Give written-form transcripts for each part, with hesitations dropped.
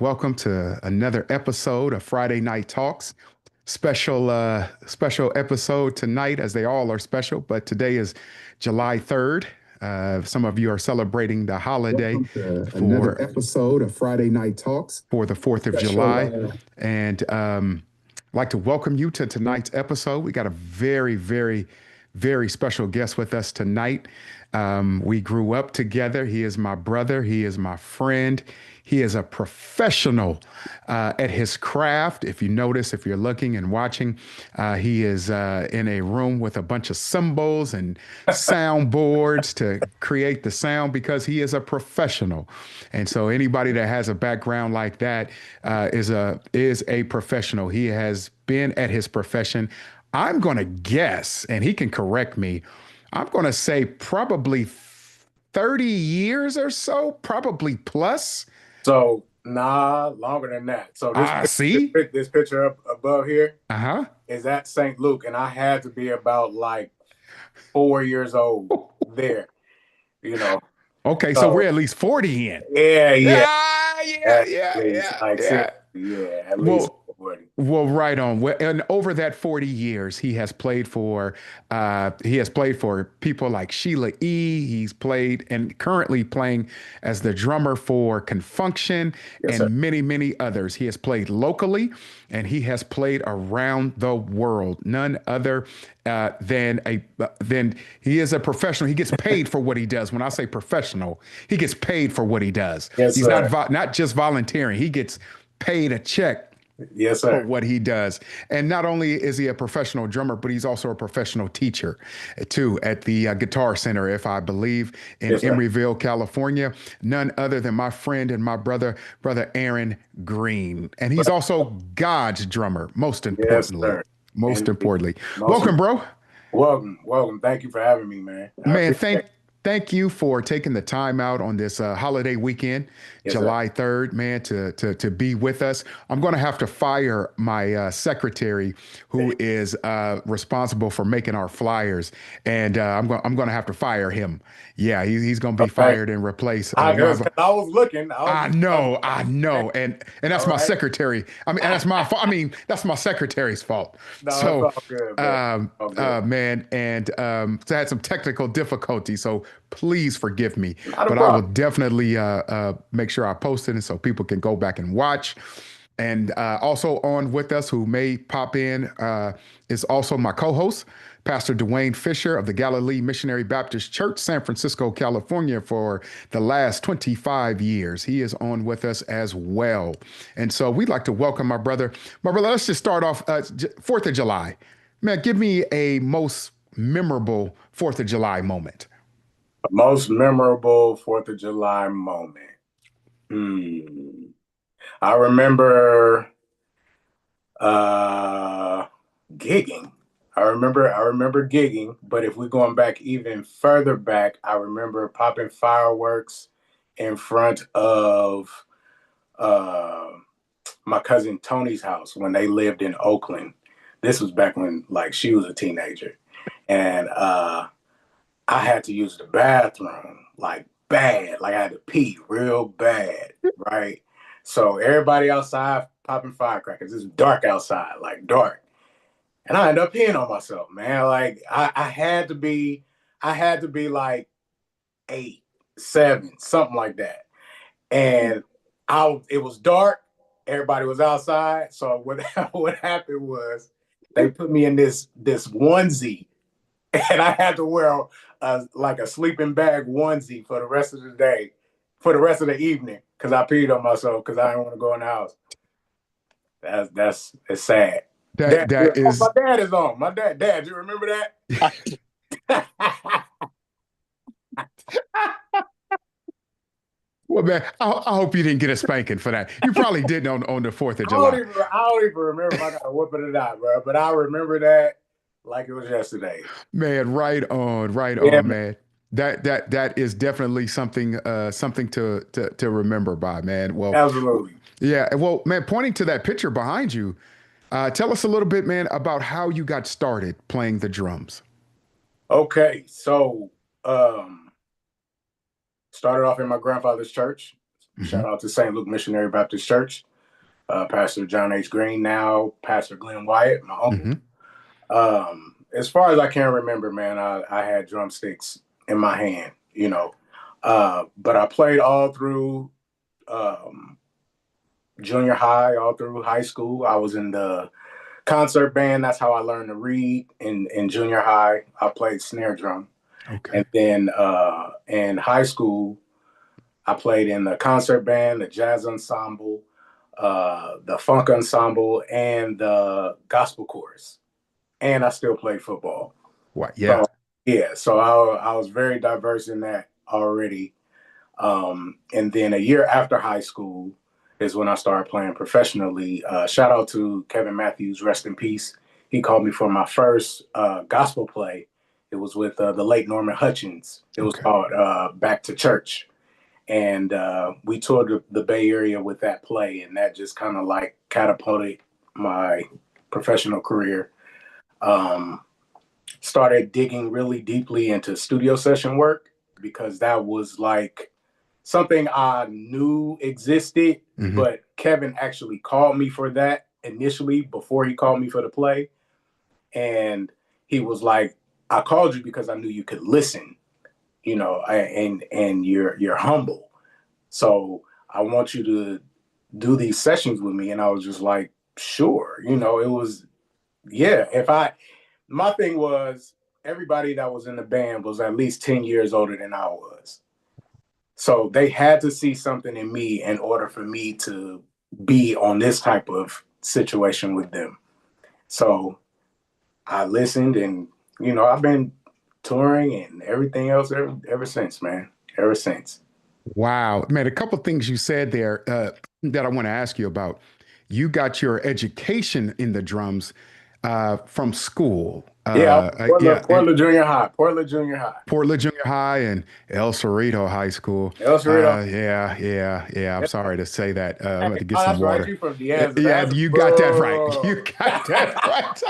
welcome to another episode of Friday Night Talks. Special episode tonight, as they all are special, but today is July 3rd. Some of you are celebrating the holiday Welcome to another for episode of Friday Night Talks. the 4th of Special, July. And I'd like to welcome you to tonight's episode. We got a very special guest with us tonight. We grew up together. He is my brother. He is my friend. He is a professional at his craft. If you notice, if you're looking and watching, he is in a room with a bunch of cymbals and soundboards to create the sound because he is a professional. And so anybody that has a background like that is a professional. He has been at his profession. I'm going to guess, and he can correct me. I'm going to say probably 30 years or so, probably plus. So, nah, longer than that. So See? this picture up above here Uh-huh. is at St. Luke, and I had to be about like 4 years old there, you know. Okay, so we're at least 40 in. Yeah. At least 40. Well, right on. Well, and over that 40 years, he has played for people like Sheila E. He's played and currently playing as the drummer for Confunction and many others. He has played locally and he has played around the world. None other than he is a professional. He gets paid for what he does. When I say professional, he gets paid for what he does. He's not just volunteering. He gets paid a check. Yes, sir. For what he does. And not only is he a professional drummer, but he's also a professional teacher too at the Guitar Center, if I believe, in Emeryville, California. None other than my friend and my brother Aaron Green. And he's also God's drummer, most importantly. Yes, most importantly. Welcome, bro. Welcome. Thank you for having me, man. Man, thank you for taking the time out on this holiday weekend, July 3rd, man, to be with us. I'm going to have to fire my secretary who is responsible for making our flyers. And I'm going to have to fire him. Yeah, he's going to be fired and replaced. I was looking. I know. And that's my secretary. That's my secretary's fault. No, so, it's all good, man, and so I had some technical difficulties. So please forgive me, but I will definitely make sure I post it so people can go back and watch. And also on with us, who may pop in, is also my co-host, Pastor Dwayne Fisher of the Galilee Missionary Baptist Church, San Francisco, California, for the last 25 years. He is on with us as well. And so we'd like to welcome my brother. Let's just start off 4th of July. Man, give me a most memorable 4th of July moment. Most memorable 4th of July moment. I remember gigging. I remember gigging, but if we're going back even further back, I remember popping fireworks in front of my cousin Tony's house when they lived in Oakland. This was back when she was a teenager. And I had to use the bathroom bad. I had to pee real bad, right? So everybody outside popping firecrackers. It's dark outside, dark. And I ended up peeing on myself, man. I had to be like 8, 7, something like that. And it was dark. Everybody was outside. So what happened was they put me in this onesie, and I had to wear a sleeping bag onesie for the rest of the day, for the rest of the evening, because I peed on myself because I didn't want to go in the house. It's sad. That is. My dad is on. My dad, you remember that? Well, man, I hope you didn't get a spanking for that. You probably didn't on the 4th of July. I don't even remember if I got a whooping or not, bro. But I remember that like it was yesterday. Man, right on, man. That is definitely something to remember by, man. Well, absolutely. Yeah. Well, man, pointing to that picture behind you, tell us a little bit, man, about how you got started playing the drums. Okay, so started off in my grandfather's church, Shout out to St. Luke Missionary Baptist Church, Pastor John H. Green, now Pastor Glenn Wyatt, my uncle. As far as I can remember, man, I had drumsticks in my hand, but I played all through junior high, all through high school. I was in the concert band. That's how I learned to read. In junior high, I played snare drum. Okay. And then in high school, I played in the concert band, the jazz ensemble, the funk ensemble, and the gospel chorus. And I still play football. What? Yeah. So I was very diverse in that already. And then a year after high school is when I started playing professionally. Shout out to Kevin Matthews, rest in peace. He called me for my first gospel play. It was with the late Norman Hutchins. It was called Back to Church. And we toured the Bay Area with that play, and that just kind of like catapulted my professional career. Started digging really deeply into studio session work because that was like something I knew existed, but Kevin actually called me for that initially before he called me for the play. And he was like, I called you because I knew you could listen, and you're humble. So I want you to do these sessions with me. And I was just like, sure. It was, my thing was everybody that was in the band was at least 10 years older than I was. So they had to see something in me in order for me to be on this type of situation with them. So I listened, and, I've been touring and everything else ever since, man. Ever since. Wow, man, a couple of things you said there that I want to ask you about. You got your education in the drums from school. Portland Junior High. Portland Junior High and El Cerrito High School. El Cerrito. Yeah. I'm sorry to say that. I'm going to get that's some water. Right. You from Diaz. Yeah, you got that right. You got that right.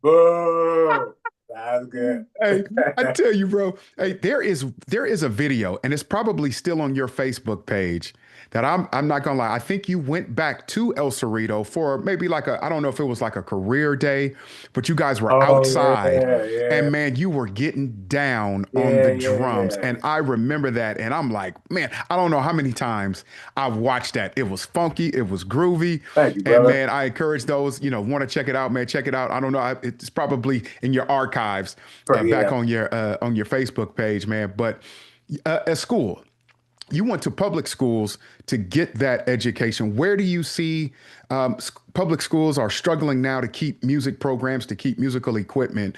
Boo. That's good. Hey, I tell you, bro. Hey, there is a video, and it's probably still on your Facebook page. That I'm not gonna lie. I think you went back to El Cerrito for maybe I don't know if it was like a career day, but you guys were outside, and man, you were getting down on the drums, and I remember that, and I'm like, man, I don't know how many times I've watched that. It was funky, it was groovy. Thank you, brother. And man, I encourage those want to check it out, man. Check it out. I don't know, it's probably in your archives back on your Facebook page, man. But at school. You went to public schools to get that education. Where do you see public schools are struggling now to keep music programs, to keep musical equipment?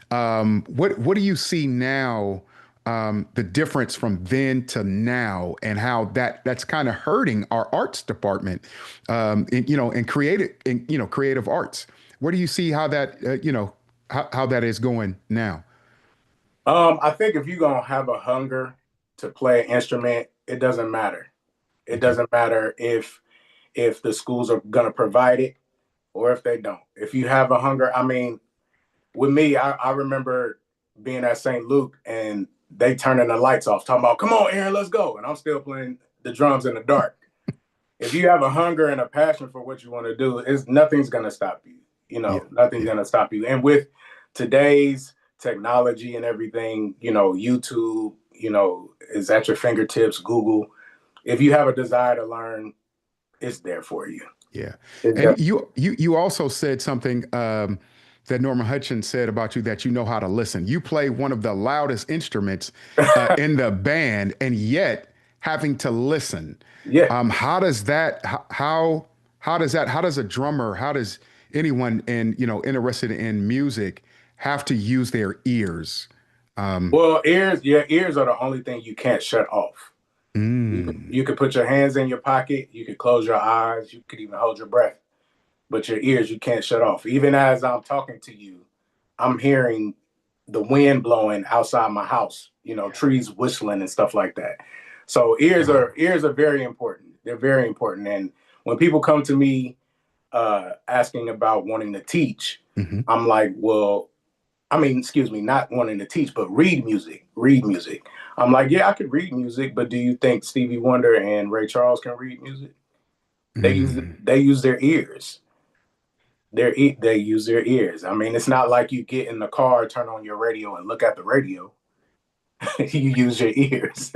What do you see now, the difference from then to now, and how that's kind of hurting our arts department, in creative arts? Where do you see how that, how that is going now? I think if you're going to have a hunger to play an instrument, it doesn't matter. It doesn't matter if the schools are going to provide it or if they don't. If you have a hunger, I mean, with me, I remember being at St. Luke and they turning the lights off, talking about, come on, Aaron, let's go. And I'm still playing the drums in the dark. If you have a hunger and a passion for what you want to do, nothing's going to stop you. Nothing's going to stop you. And with today's technology and everything, YouTube, is at your fingertips, Google. If you have a desire to learn, it's there for you. Yeah. And you also said something that Norman Hutchins said about you, that you know how to listen. You play one of the loudest instruments in the band, and yet having to listen. Yeah. How does a drummer, how does anyone interested in music have to use their ears? Well, your ears are the only thing you can't shut off. You could put your hands in your pocket, you could close your eyes, you could even hold your breath, but your ears you can't shut off. Even as I'm talking to you, I'm hearing the wind blowing outside my house, trees whistling and stuff like that. So ears are very important. They're very important. And when people come to me asking about wanting to teach, I'm like, well, I mean, excuse me, not wanting to teach, but read music, read music. I'm like, yeah, I could read music, but do you think Stevie Wonder and Ray Charles can read music? Mm. They use their ears. They use their ears. I mean, it's not like you get in the car, turn on your radio, and look at the radio. You use your ears.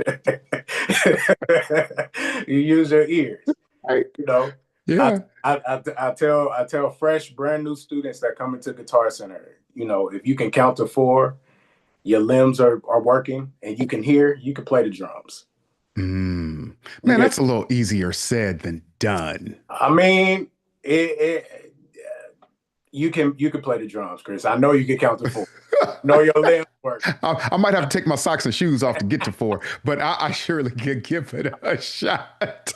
You use your ears. Right. You know, I, Yeah. I tell fresh, brand new students that come into Guitar Center, you know, if you can count to four, your limbs are working, and you can hear, you can play the drums. Mm. You Man, get, that's a little easier said than done. I mean, you can play the drums, Chris. I know you can count to four. Know your limbs work. I might have to take my socks and shoes off to get to four, but I surely could give it a shot.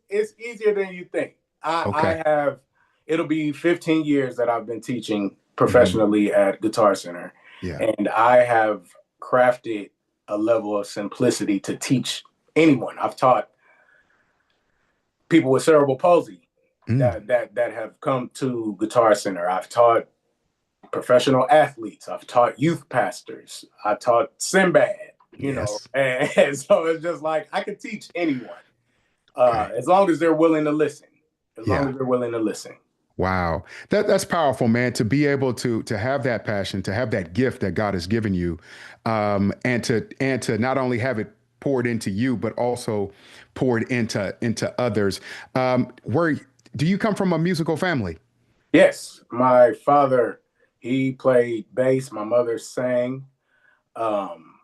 It's easier than you think. Okay. I have it'll be 15 years that I've been teaching Hmm. professionally at Guitar Center, Yeah. and I have crafted a level of simplicity to teach anyone. I've taught people with cerebral palsy Mm. that have come to Guitar Center. I've taught professional athletes. I've taught youth pastors. I taught Sinbad, you know, Yes. and so it's just like I can teach anyone Okay. as long as they're willing to listen. As long Yeah. as they're willing to listen. Wow. That's powerful, man, to be able to have that passion, to have that gift that God has given you, and to not only have it poured into you, but also poured into others. Where do you come from a musical family? Yes, my father, he played bass. My mother sang. Um,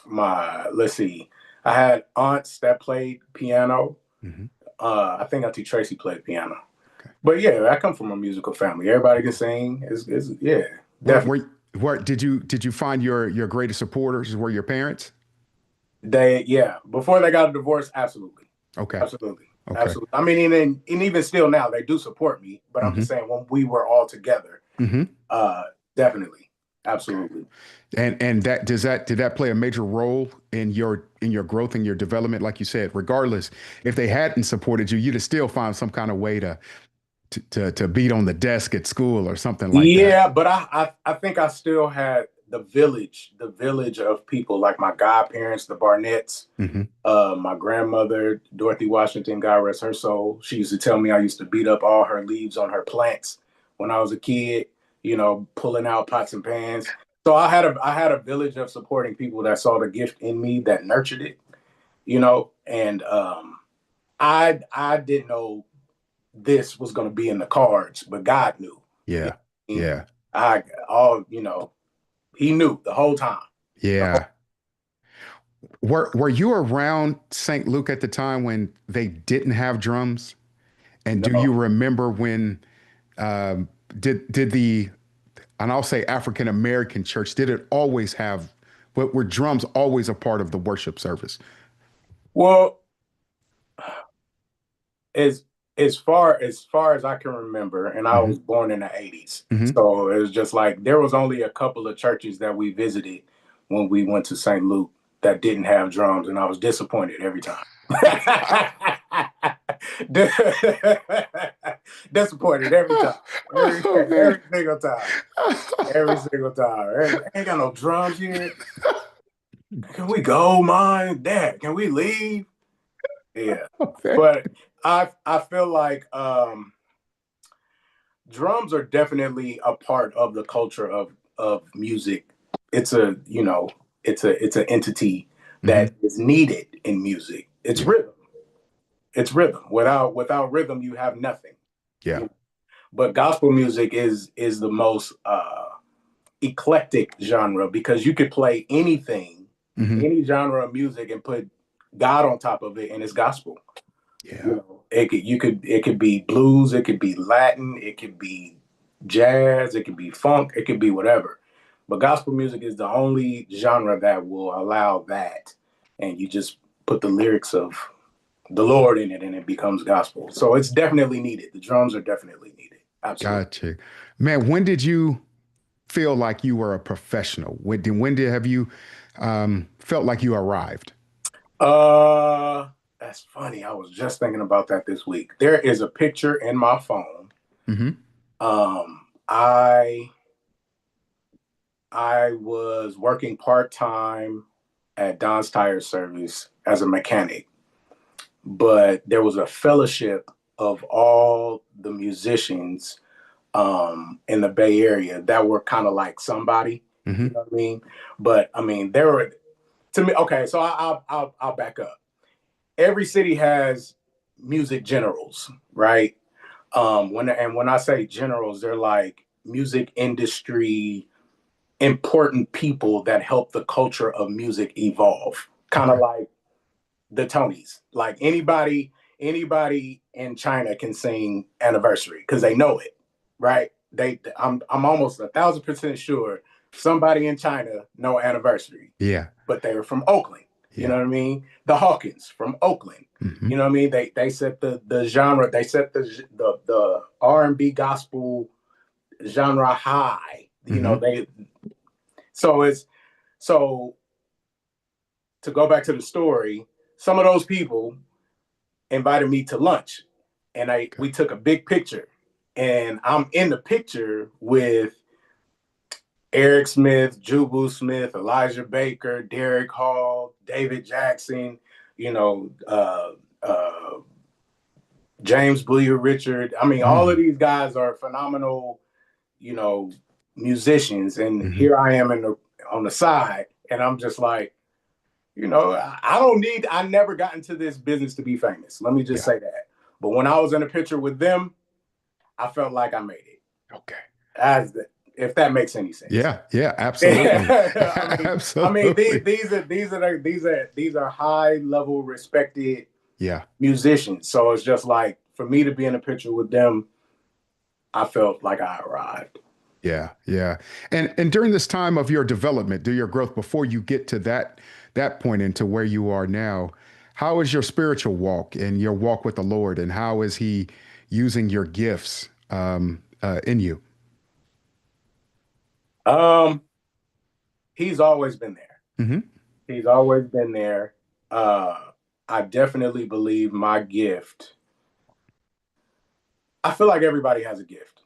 my let's see, I had aunts that played piano. Hmm. I think Auntie Tracy played piano. Okay. But yeah, I come from a musical family. Everybody can sing. Yeah, Where, definitely. where, where did you find your greatest supporters? Were your parents? Yeah, before they got a divorce, absolutely, Okay. absolutely, Okay. absolutely. I mean, and even still now, they do support me. But I'm just Hmm. saying, when we were all together, Hmm. uh, definitely, Okay. absolutely. And that did that play a major role in your growth and your development? Like you said, regardless, if they hadn't supported you, you'd have still found some kind of way to beat on the desk at school or something like that. Yeah, but I think I still had the village of people like my godparents, the Barnetts, Hmm. my grandmother, Dorothy Washington, God rest her soul. She used to tell me I used to beat up all her leaves on her plants when I was a kid, you know, pulling out pots and pans. So I had a village of supporting people that saw the gift in me that nurtured it, you know, and I didn't know this was going to be in the cards, but God knew. You Yeah. know, Yeah. I all you know, He knew the whole time. The whole, Yeah. Were you around St. Luke at the time when they didn't have drums? And do you no, remember when um, did the and I'll say African American church, did it always have, but were drums always a part of the worship service? well, as as far as I can remember, and I Hmm. was born in the '80s, Hmm. so it was just like there was only a couple of churches that we visited when we went to St. Luke that didn't have drums, and I was disappointed every time. Disappointed every time, Oh man. every single time, every single time. Ain't got no drums here. Can we go, mom, dad? Can we leave? Yeah, Okay. but I feel like drums are definitely a part of the culture of music. It's a you know it's an entity Hmm. that is needed in music. It's Yeah. rhythm. It's rhythm. Without rhythm, you have nothing. Yeah. You know? But gospel music is the most eclectic genre because you could play anything, Hmm. any genre of music, and put God on top of it, and it's gospel. You Yeah. know, it could be blues, it could be Latin, it could be jazz, it could be funk, it could be whatever. But gospel music is the only genre that will allow that, and you just put the lyrics of the Lord in it, and it becomes gospel. So it's definitely needed. The drums are definitely needed. Absolutely. Gotcha. Man, when did you feel like you were a professional? When did have you felt like you arrived? That's funny. I was just thinking about that this week. There is a picture in my phone Hmm. I was working part-time at Don's Tire Service as a mechanic, but there was a fellowship of all the musicians in the Bay Area that were kind of like somebody, you know what I mean? But I mean, there were, to me, okay, so I'll back up. Every city has music generals, right? When I say generals, they're like music industry important people that help the culture of music evolve. Kind of like the Tonys. Like anybody in China can sing Anniversary because they know it, right? I'm almost 1,000% sure somebody in China know Anniversary. Yeah. But they were from Oakland. You know what I mean? The Hawkins from Oakland. You know what I mean? They set the genre. They set the R&B gospel genre high. You know, so to go back to the story, some of those people invited me to lunch, and we took a big picture, and I'm in the picture with Eric Smith, Jubu Smith, Elijah Baker, Derek Hall, David Jackson, you know, James Bleer Richard. I mean, all of these guys are phenomenal, you know, musicians. And here I am on the side, and I'm just like, you know, I never got into this business to be famous. Let me just say that. But when I was in a picture with them, I felt like I made it. Okay. If that makes any sense. Yeah, absolutely. I mean, these are high level respected musicians. So it's just like, for me to be in a picture with them, I felt like I arrived. Yeah. And during this time of your development, your growth, before you get to that point into where you are now, how is your spiritual walk and your walk with the Lord, and how is He using your gifts in you? He's always been there. He's always been there. I definitely believe my gift. I feel like everybody has a gift,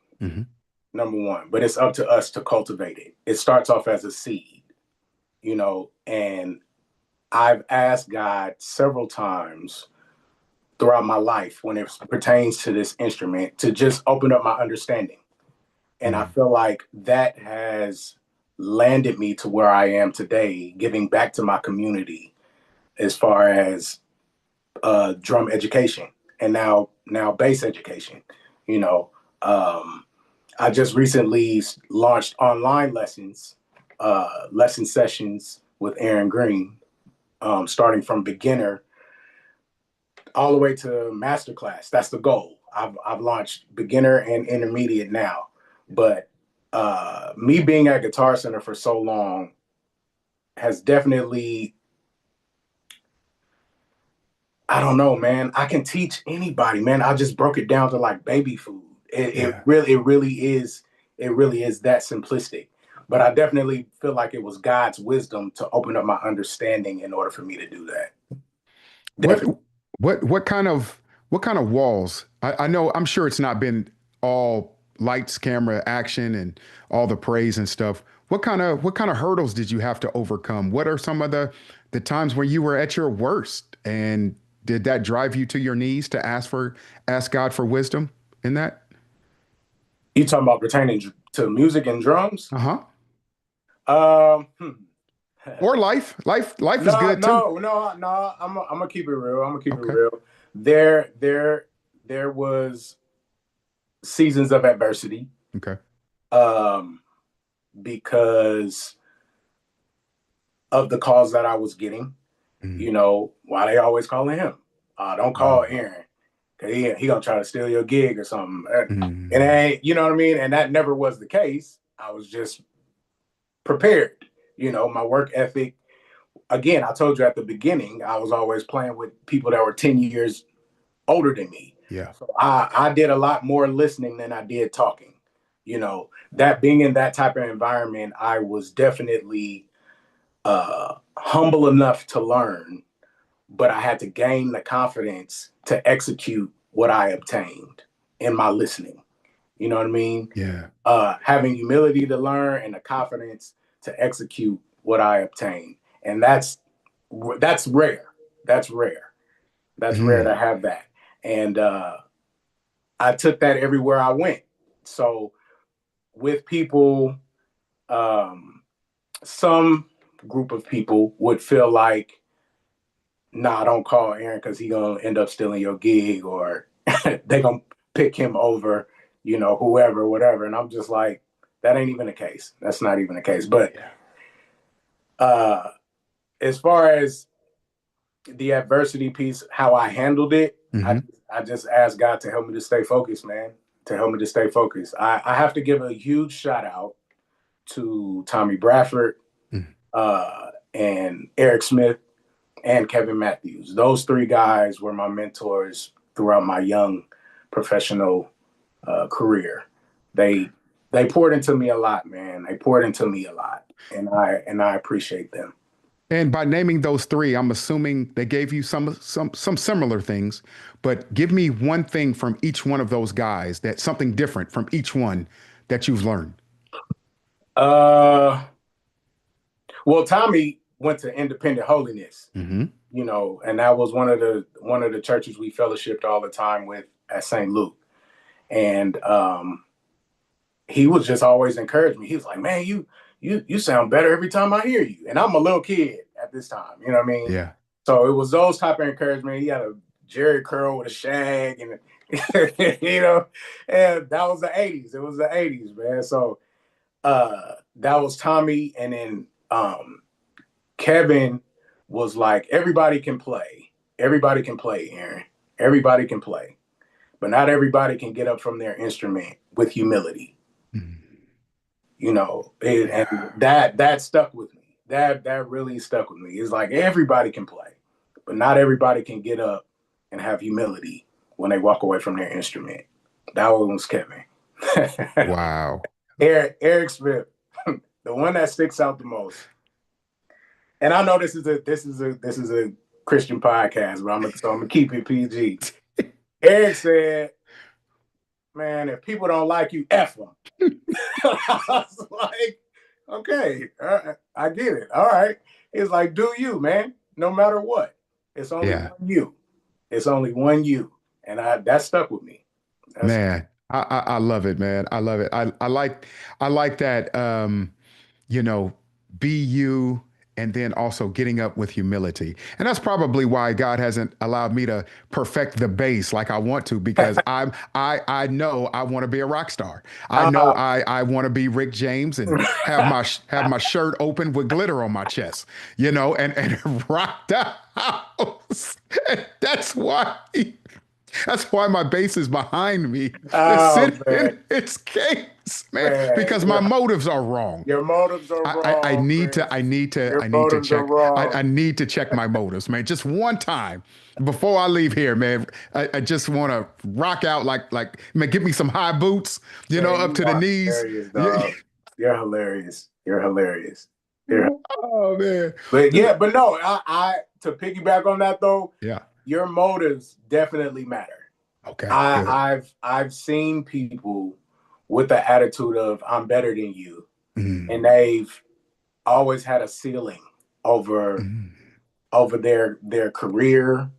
number one, but it's up to us to cultivate it. It starts off as a seed, you know, and I've asked God several times throughout my life when it pertains to this instrument to just open up my understanding. And I feel like that has landed me to where I am today, giving back to my community as far as drum education and now bass education. You know, I just recently launched online lessons, lesson sessions with Aaron Green, starting from beginner all the way to masterclass. That's the goal. I've launched beginner and intermediate now, but me being at Guitar Center for so long has definitely, I don't know, man. I can teach anybody, man. I just broke it down to like baby food. It really is that simplistic. But I definitely feel like it was God's wisdom to open up my understanding in order for me to do that. What kind of walls? I know, I'm sure it's not been all lights, camera, action, and all the praise and stuff. What kind of hurdles did you have to overcome? What are some of the times where you were at your worst, and did that drive you to your knees to ask God for wisdom in that? You talking about pertaining to music and drums? Or life. Life is good too. No. I'm gonna keep it real. It real. There was seasons of adversity. Okay. Because of the calls that I was getting. You know, why they always calling him? Don't call Aaron, cause he gonna try to steal your gig or something. And it ain't, you know what I mean? And that never was the case. I was just prepared. You know, my work ethic. Again, I told you at the beginning, I was always playing with people that were 10 years older than me. Yeah. So I did a lot more listening than I did talking. You know, that being in that type of environment, I was definitely humble enough to learn, but I had to gain the confidence to execute what I obtained in my listening. You know what I mean? Yeah. Having humility to learn and the confidence to execute what I obtain. And that's rare. That's rare. That's rare to have that. And I took that everywhere I went. So with people, some group of people would feel like, nah, don't call Aaron because he gonna end up stealing your gig, or they gonna pick him over, whoever, whatever. And I'm just like, that ain't even the case. That's not even the case. But as far as the adversity piece, how I handled it, I just asked God to help me to stay focused, man. To help me to stay focused. I have to give a huge shout out to Tommy Bradford and Eric Smith and Kevin Matthews. Those three guys were my mentors throughout my young professional career. They poured into me a lot, man. They poured into me a lot, and I appreciate them. And by naming those three, I'm assuming they gave you some similar things, but give me one thing from each one of those guys, that something different from each one that you've learned. Well, Tommy went to Independent Holiness, and that was one of the churches we fellowshipped all the time with at St. Luke. And he was just always encouraging me. He was like, man, you sound better every time I hear you. And I'm a little kid at this time, you know what I mean? Yeah. So it was those type of encouragement. He had a Jerry curl with a shag, and and that was the 80s. It was the 80s, man. So that was Tommy. And then Kevin was like, everybody can play. Everybody can play, Aaron. Everybody can play. But not everybody can get up from their instrument with humility. And that stuck with me. That really stuck with me. It's like, everybody can play, but not everybody can get up and have humility when they walk away from their instrument. That one was Kevin. Wow. Eric Smith, the one that sticks out the most. And I know this is a Christian podcast, but I'm gonna keep it PG. Eric said, man, if people don't like you, F them. I was like, okay, I get it. All right. It's like, do you, man, no matter what. It's only one you. It's only one you. And that stuck with me. I love it, man. I love it. I like that, be you, and then also getting up with humility. And that's probably why God hasn't allowed me to perfect the bass like I want to, because I know I want to be a rock star. I know I want to be Rick James and have my shirt open with glitter on my chest, and rock the house. And that's why my bass is behind me. It's sitting in its case, man, because my motives are wrong. Your motives are wrong. I need to check. I need to check my motives, man. Just one time before I leave here, man. I just want to rock out like, man, give me some high boots, up to the knees. You're hilarious. You're hilarious. Oh man. But no, I to piggyback on that though. Yeah. Your motives definitely matter. Okay. I've seen people with the attitude of I'm better than you, and they've always had a ceiling over their career.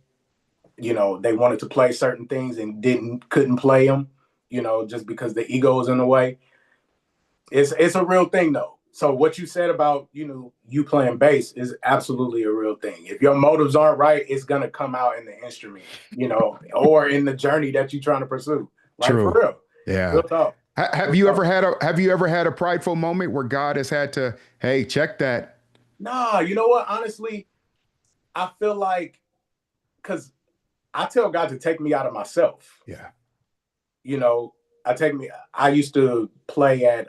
They wanted to play certain things and couldn't play them. Just because the ego is in the way. It's a real thing though. So what you said about, you playing bass is absolutely a real thing. If your motives aren't right, it's going to come out in the instrument, or in the journey that you're trying to pursue. Like, true. For real. Yeah. Real talk. Have you ever had a prideful moment where God has had to, hey, check that? Nah, you know what? Honestly, I feel like, because I tell God to take me out of myself. Yeah. I used to play at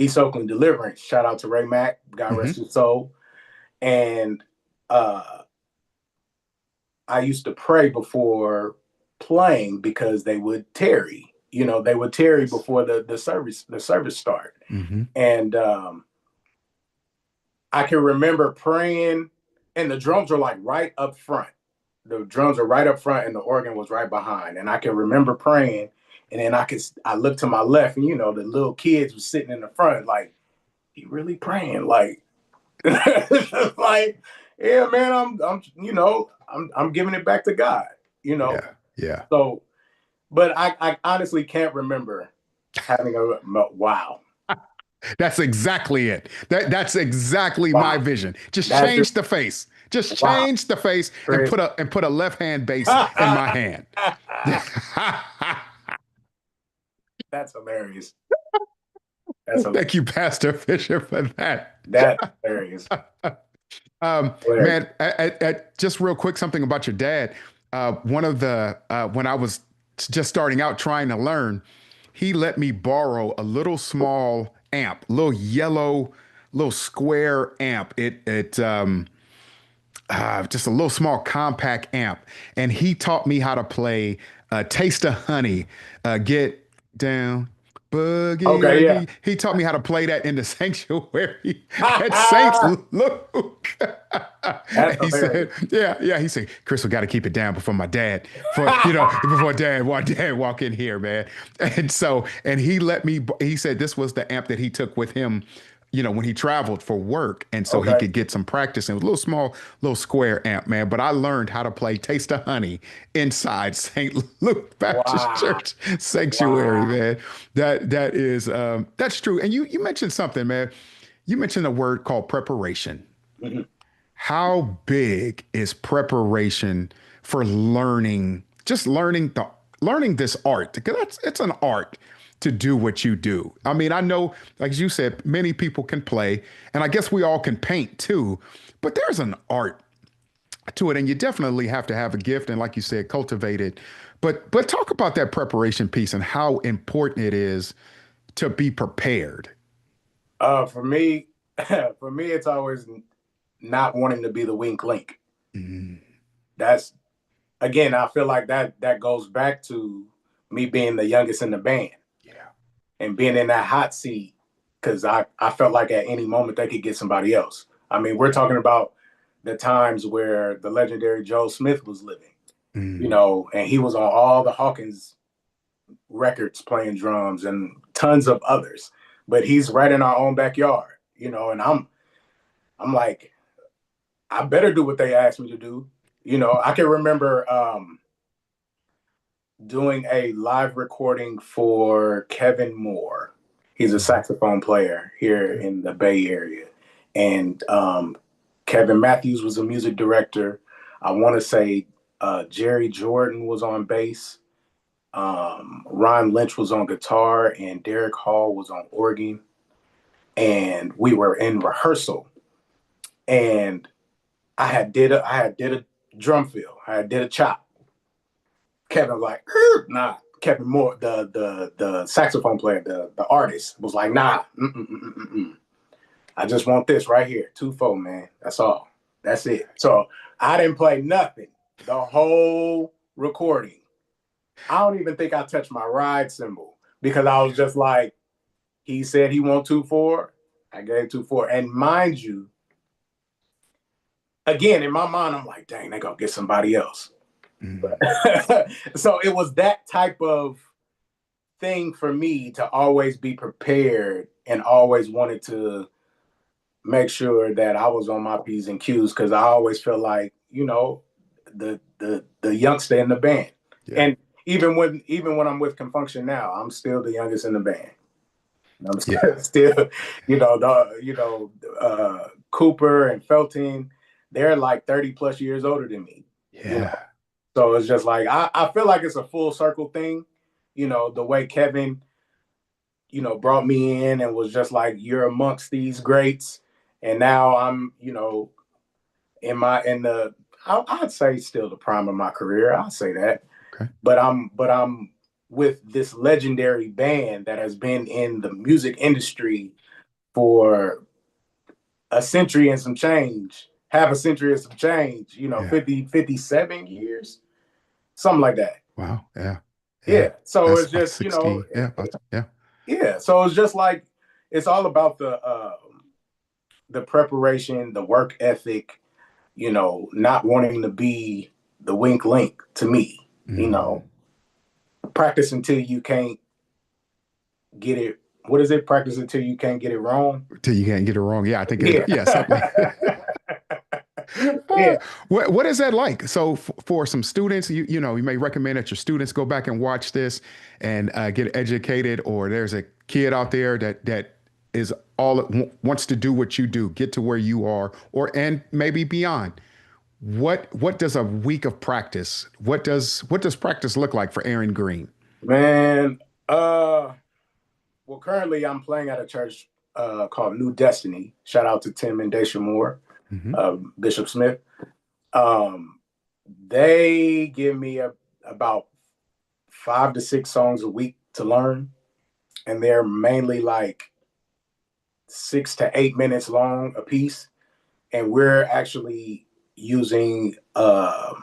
East Oakland Deliverance. Shout out to Ray Mack, God rest his soul. And I used to pray before playing because they would tarry. They would tarry before the service start. And I can remember praying, and the drums are like right up front. The drums are right up front, and the organ was right behind. And I can remember praying, And then I looked to my left, and the little kids were sitting in the front, like, he really praying, like, like, yeah, man, I'm giving it back to God, Yeah. Yeah. So, but I honestly can't remember having a wow. That's exactly it. That's exactly my Wow. vision. Just That's change the face. Just wow. change the face and Chris. put a left hand bass in my hand. That's hilarious. That's hilarious. Thank you, Pastor Fisher, for that. That's hilarious. Hilarious. Man, just real quick, something about your dad. One of the when I was just starting out trying to learn, he let me borrow a little small amp, little yellow, little square amp. Just a little small compact amp, and he taught me how to play "Taste of Honey," "Get Down." Boogie, Okay, yeah. he taught me how to play that in the sanctuary at St. Luke. That's He said, hilarious. yeah. He said, Chris, we got to keep it down before dad walk in here, man. And he let me. He said this was the amp that he took with him, when he traveled for work. And so he Okay. could get some practice. And it was a little small, little square amp, man. But I learned how to play Taste of Honey inside St. Luke Baptist Wow. Church Sanctuary, Wow. man. That is that's true. And you mentioned something, man. You mentioned a word called preparation. Mm-hmm. How big is preparation for learning, just learning this art? Because it's an art to do what you do. I mean, I know, like you said, many people can play, and I guess we all can paint too, but there's an art to it, and you definitely have to have a gift and, like you said, cultivate it. But talk about that preparation piece and how important it is to be prepared. For me, it's always not wanting to be the weak link. Mm, That's again, I feel like that goes back to me being the youngest in the band yeah. and being in that hot seat because I felt like at any moment they could get somebody else. I mean, we're talking about the times where the legendary Joe Smith was living, Mm, and he was on all the Hawkins records playing drums and tons of others. But he's right in our own backyard, and I'm like, I better do what they asked me to do. I can remember doing a live recording for Kevin Moore. He's a saxophone player here okay. in the Bay Area. And Kevin Matthews was a music director. I want to say Jerry Jordan was on bass. Ron Lynch was on guitar, and Derek Hall was on organ. And we were in rehearsal. And I did a drum fill. I did a chop. Kevin was like, nah. Kevin Moore, the saxophone player, the artist, was like, nah. I just want this right here, 2/4, man. That's all. That's it. So I didn't play nothing the whole recording. I don't even think I touched my ride cymbal because I was just like, he said he want 2/4. I gave 2/4. And mind you, again, in my mind, I'm like, dang, they gonna get somebody else. Mm, So it was that type of thing for me to always be prepared and always wanted to make sure that I was on my P's and Q's because I always feel like, the youngster in the band. yeah. And even when I'm with Confunction now, I'm still the youngest in the band. I'm Yeah. still, Cooper and Felton, they're like 30 plus years older than me. Yeah. So it's just like I feel like it's a full circle thing, the way Kevin, brought me in and was just like, you're amongst these greats. And now I'm, I'd say still the prime of my career. I'll say that. Okay. But I'm with this legendary band that has been in the music industry for a century and some change, half a century and some change, Yeah. 57 years, something like that. Wow. Yeah. Yeah. Yeah. So That's it's about just, 60. Yeah. Yeah. yeah. So it's just like, it's all about the preparation, the work ethic, not wanting to be the wink link to me, Mm, practice until you can't get it. What is it? Practice until you can't get it wrong. Till you can't get it wrong. Yeah, I think Yeah. yeah, something. Yeah. What is that like? So for some students, you know, you may recommend that your students go back and watch this and get educated, or there's a kid out there that is wants to do what you do, get to where you are, or and maybe beyond. What does a week of practice? What does practice look like for Aaron Green? Man, well, currently I'm playing at a church called New Destiny. Shout out to Tim and Daisha Moore, Hmm. Bishop Smith. Um, they give me about 5 to 6 songs a week to learn, and they're mainly like 6 to 8 minutes long a piece. And we're actually using a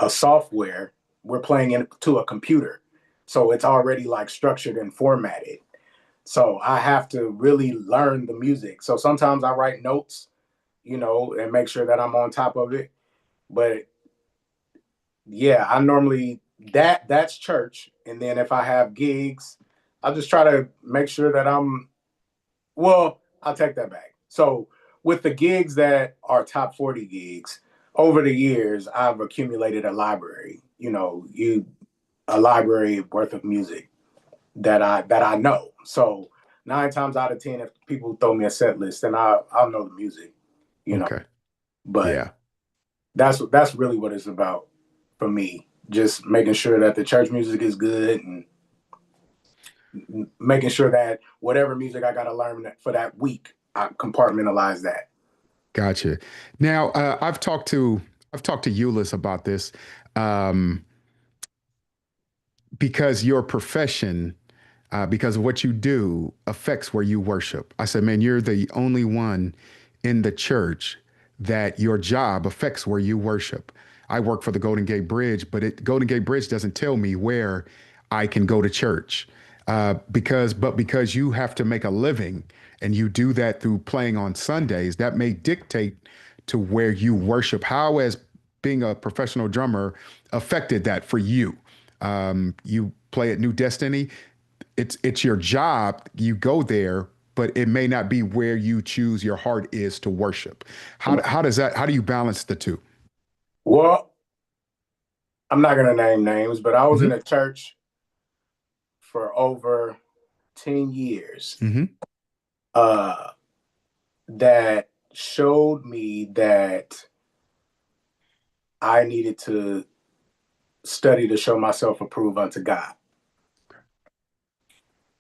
software. We're playing into a computer, so it's already like structured and formatted. So I have to really learn the music. So sometimes I write notes, and make sure that I'm on top of it. But yeah, I normally that's church. And then if I have gigs, I just try to make sure that well, I'll take that back. So with the gigs that are top 40 gigs, over the years, I've accumulated a library, a library worth of music that I know. So 9 times out of 10, if people throw me a set list, then I'll know the music, you know. Okay. But Yeah. that's really what it's about for me. Just making sure that the church music is good and making sure that whatever music I got to learn for that week, I compartmentalize that. Gotcha. Now, I've talked to Euless about this, um, because your profession, because of what you do, affects where you worship. I said, man, you're the only one in the church that your job affects where you worship. I work for the Golden Gate Bridge, but Golden Gate Bridge doesn't tell me where I can go to church, because you have to make a living and you do that through playing on Sundays, that may dictate to where you worship. How has being a professional drummer affected that for you? You play at New Destiny. It's your job. You go there, but it may not be where you choose your heart is to worship. How do you balance the two? Well, I'm not going to name names, but I was in Hmm. a church for over 10 years Hmm. uh, that showed me that I needed to study to show myself approved unto God.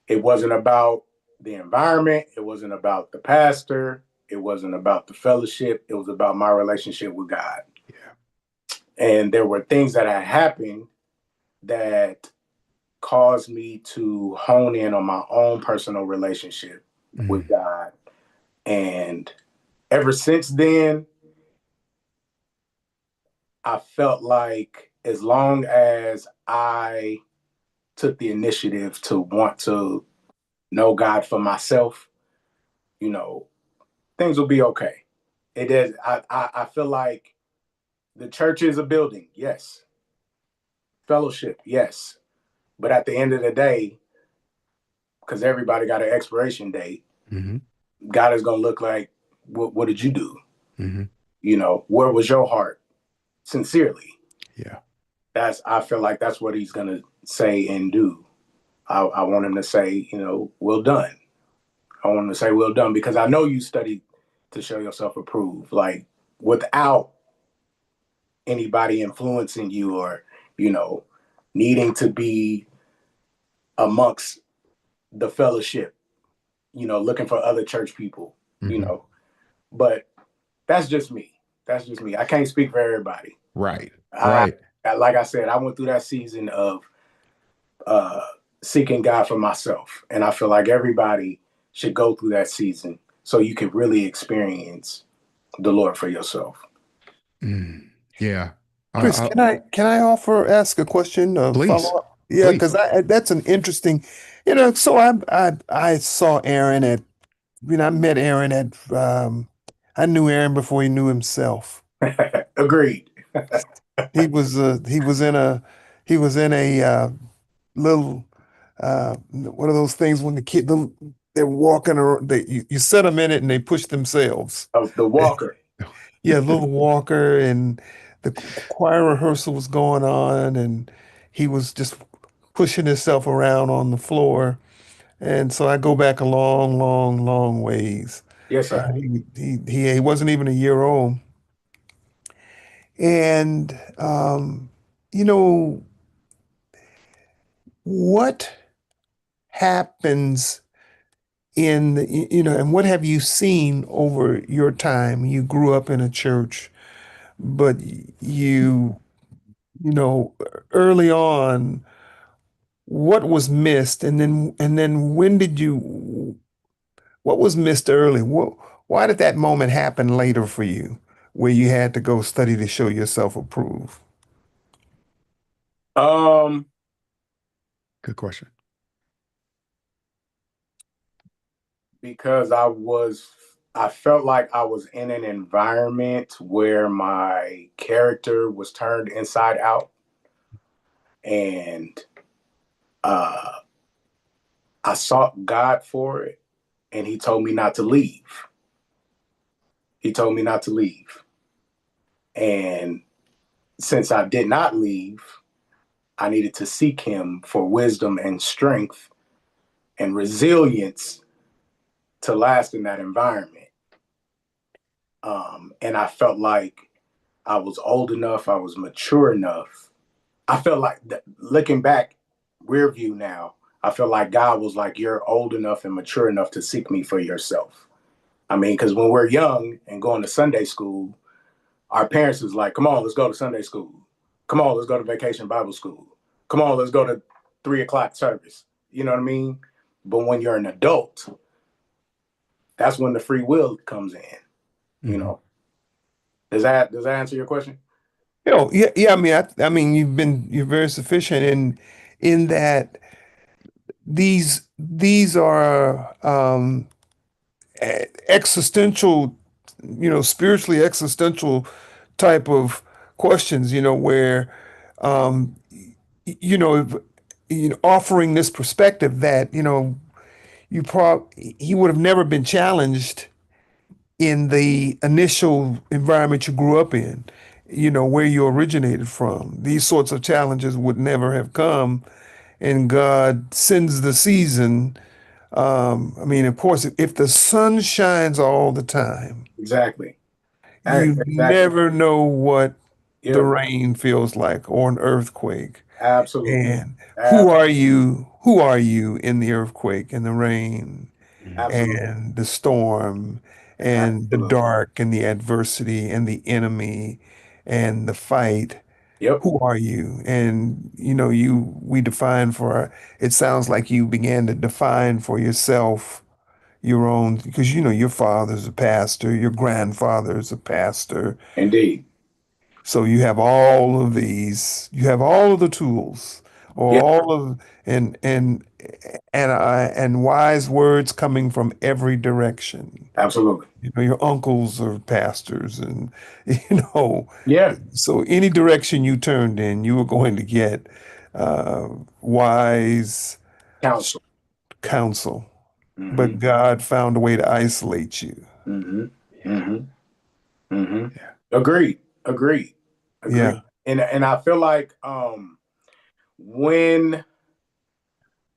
It wasn't about the environment. It wasn't about the pastor. It wasn't about the fellowship. It was about my relationship with God. Yeah. And there were things that had happened that caused me to hone in on my own personal relationship with Hmm. God. And ever since then, I felt like as long as I took the initiative to want to know God for myself, you know, things will be okay. It is. I feel like the church is a building, yes. Fellowship, yes. But at the end of the day, because everybody got an expiration date, Hmm. God is going to look like, what did you do? Hmm. Where was your heart? Sincerely. Yeah. I feel like that's what he's going to say and do. I want him to say, well done. I want him to say, well done, because I know you studied to show yourself approved, like without anybody influencing you or, you know, needing to be amongst the fellowship, looking for other church people, you Hmm. know. But that's just me. That's just me. I can't speak for everybody. Right. I, Right. like I said, I went through that season of uh, seeking God for myself. And I feel like everybody should go through that season so you can really experience the Lord for yourself. Mm. Yeah. Chris, I can I ask a question, follow please, up? Yeah, please. because that's an interesting, so I saw Aaron I met Aaron I knew Aaron before he knew himself. Agreed. He was in a little one of those things when they're walking around, you set them in it and they push themselves. Of the Walker. Yeah, little walker, and the choir rehearsal was going on, and he was just pushing himself around on the floor. And so I go back a long, long, long ways. Yes, sir. He wasn't even a year old. And you know, what happens and what have you seen over your time? You grew up in a church, but you know, early on, what was missed, and then what was missed early? Why did that moment happen later for you, where you had to go study to show yourself approved? Um, Good question. because I felt like I was in an environment where my character was turned inside out, and uh, I sought God for it, and He told me not to leave. He told me not to leave, and since I did not leave, I needed to seek Him for wisdom and strength and resilience to last in that environment. And I felt like I was old enough, I was mature enough. I felt like looking back, rear view now, I feel like God was like, you're old enough and mature enough to seek me for yourself. I mean, because when we're young and going to Sunday school, our parents is like, come on, let's go to Sunday school. Come on, let's go to vacation Bible school. Come on, let's go to 3 o'clock service. You know what I mean? But when you're an adult, that's when the free will comes in. You Mm-hmm. know, does that answer your question? Yeah, yeah. I mean, you're very sufficient in that these are existential, spiritually existential type of questions, where um, if, offering this perspective that he would have never been challenged in the initial environment you grew up in, where you originated from. These sorts of challenges would never have come, and God sends the season. I mean, of course, if the sun shines all the time, Exactly. you Exactly. never know what the Yeah, rain feels like or an earthquake. absolutely. And who Ab- are you? Who are you in the earthquake and the rain Mm-hmm. absolutely. and the storm and the Absolutely. dark and the adversity and the enemy and the fight? Yep. Who are you? And we define for it sounds like you began to define for yourself your own, because your father's a pastor, your grandfather's a pastor. Indeed. So you have all of the tools, or Yeah. all of and wise words coming from every direction. Absolutely. Your uncles are pastors, and you know, Yeah. so any direction you turned in, you were going to get uh, wise Counsel. counsel. Mm-hmm. But God found a way to isolate you. Mm-hmm. Yeah. Mm-hmm. Mm-hmm. Yeah. Agreed. Agreed. Agreed. Yeah, And I feel like when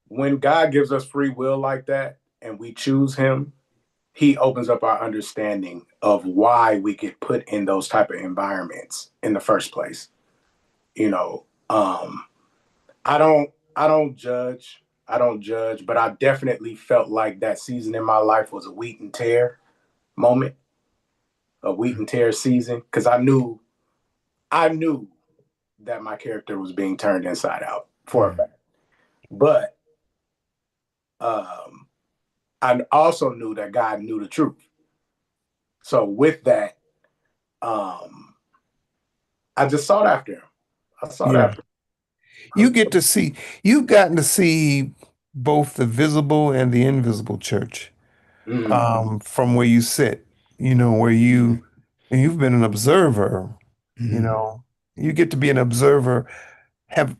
when God gives us free will like that and we choose Him, He opens up our understanding of why we get put in those type of environments in the first place. You know, I don't judge. I don't judge, but I definitely felt like that season in my life was a wheat and tear moment, a wheat and tear season, because I knew that my character was being turned inside out for a Mm-hmm. fact. But um, I also knew that God knew the truth. So with that, um, I just sought after Him. I sought yeah. after You Him. get to see, you've gotten to see both the visible and the invisible church, Mm, from where you sit, where and you've been an observer, you Mm-hmm. know, you get to be an observer. Have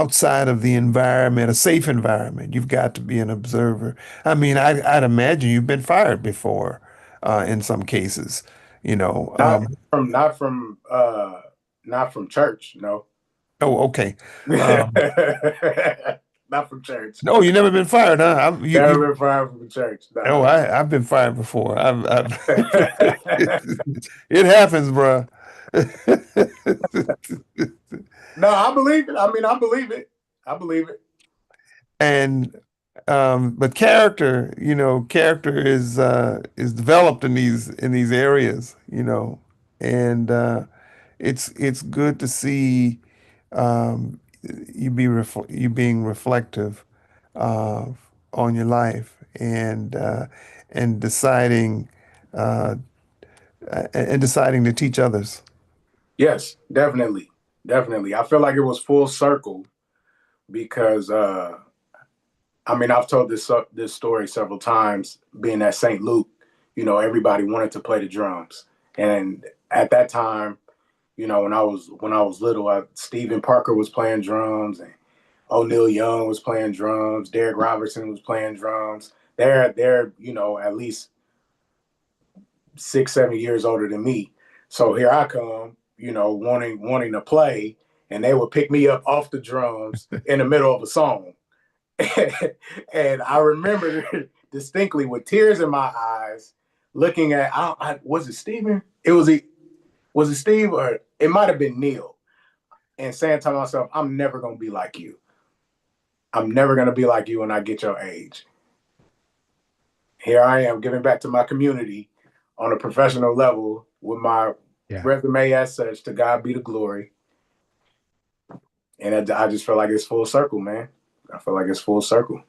outside of the environment, a safe environment. You've got to be an observer. I mean, I'd imagine you've been fired before, in some cases, you know. Not from not from not from church, no. Oh, okay. Um, Not from church. no, you never been fired, huh? Never been fired from church. Oh, No. I've been fired before. It happens, bro. No, I believe it. I mean, I believe it. I believe it. And but character, character is developed in these areas, and it's good to see um, you being reflective uh, on your life and deciding uh, and deciding to teach others. Yes, definitely. Definitely. I feel like it was full circle because I mean, I've told this story several times. Being at St. Luke, everybody wanted to play the drums, and at that time, when I was little, Stephen Parker was playing drums, and O'Neal Young was playing drums. Derek Robertson was playing drums. They're at least 6, 7 years older than me. So here I come, wanting to play, and they would pick me up off the drums in the middle of a song. And I remember distinctly with tears in my eyes, looking at was it Steven? Was it Steve, or it might have been Neil, and saying to myself, I'm never gonna be like you. I'm never gonna be like you when I get your age. Here I am giving back to my community on a professional level with my resume as such. To God be the glory. And I just feel like it's full circle, man. I feel like it's full circle.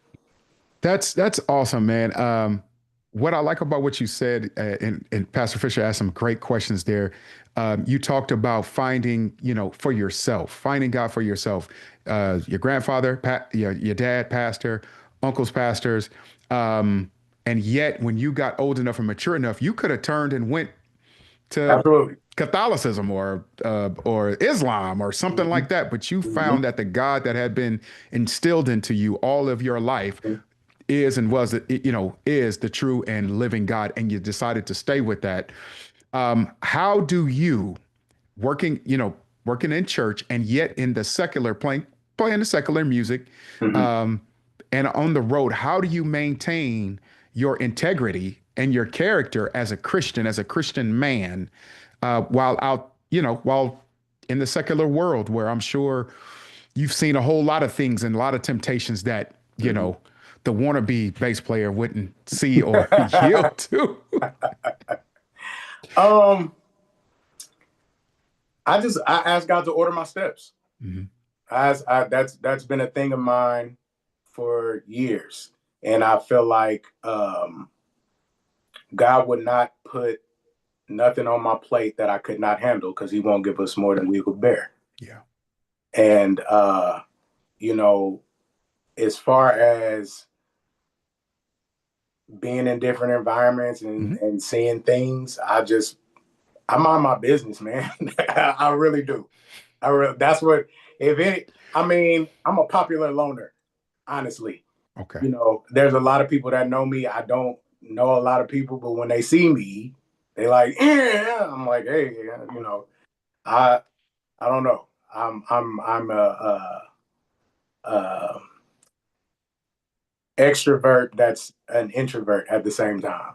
That's awesome, man. What I like about what you said, and Pastor Fisher asked some great questions there. You talked about finding, for yourself, finding God for yourself. Your grandfather, your dad, pastor, uncles, pastors, and yet when you got old enough and mature enough, you could have turned and went to Absolutely. Catholicism or Islam or something Mm-hmm. like that. But you Mm-hmm. found that the God that had been instilled into you all of your life is and was, is the true and living God, and you decided to stay with that. How do you working, working in church and yet in the secular playing the secular music, Mm-hmm. and on the road, how do you maintain your integrity and your character as a Christian man, while out, while in the secular world where I'm sure you've seen a whole lot of things and a lot of temptations that, the wannabe bass player wouldn't see or yield to? um, I asked God to order my steps. Mm-hmm. That's been a thing of mine for years, and I feel like God would not put nothing on my plate that I could not handle, because He won't give us more than we could bear. Yeah. And as far as being in different environments and seeing things, I mind my business, man. I really do. That's what, I mean, I'm a popular loner, honestly. Okay. There's a lot of people that know me. I don't know a lot of people, but when they see me, they like, yeah. I'm like, hey, I don't know. I'm a extrovert that's an introvert at the same time.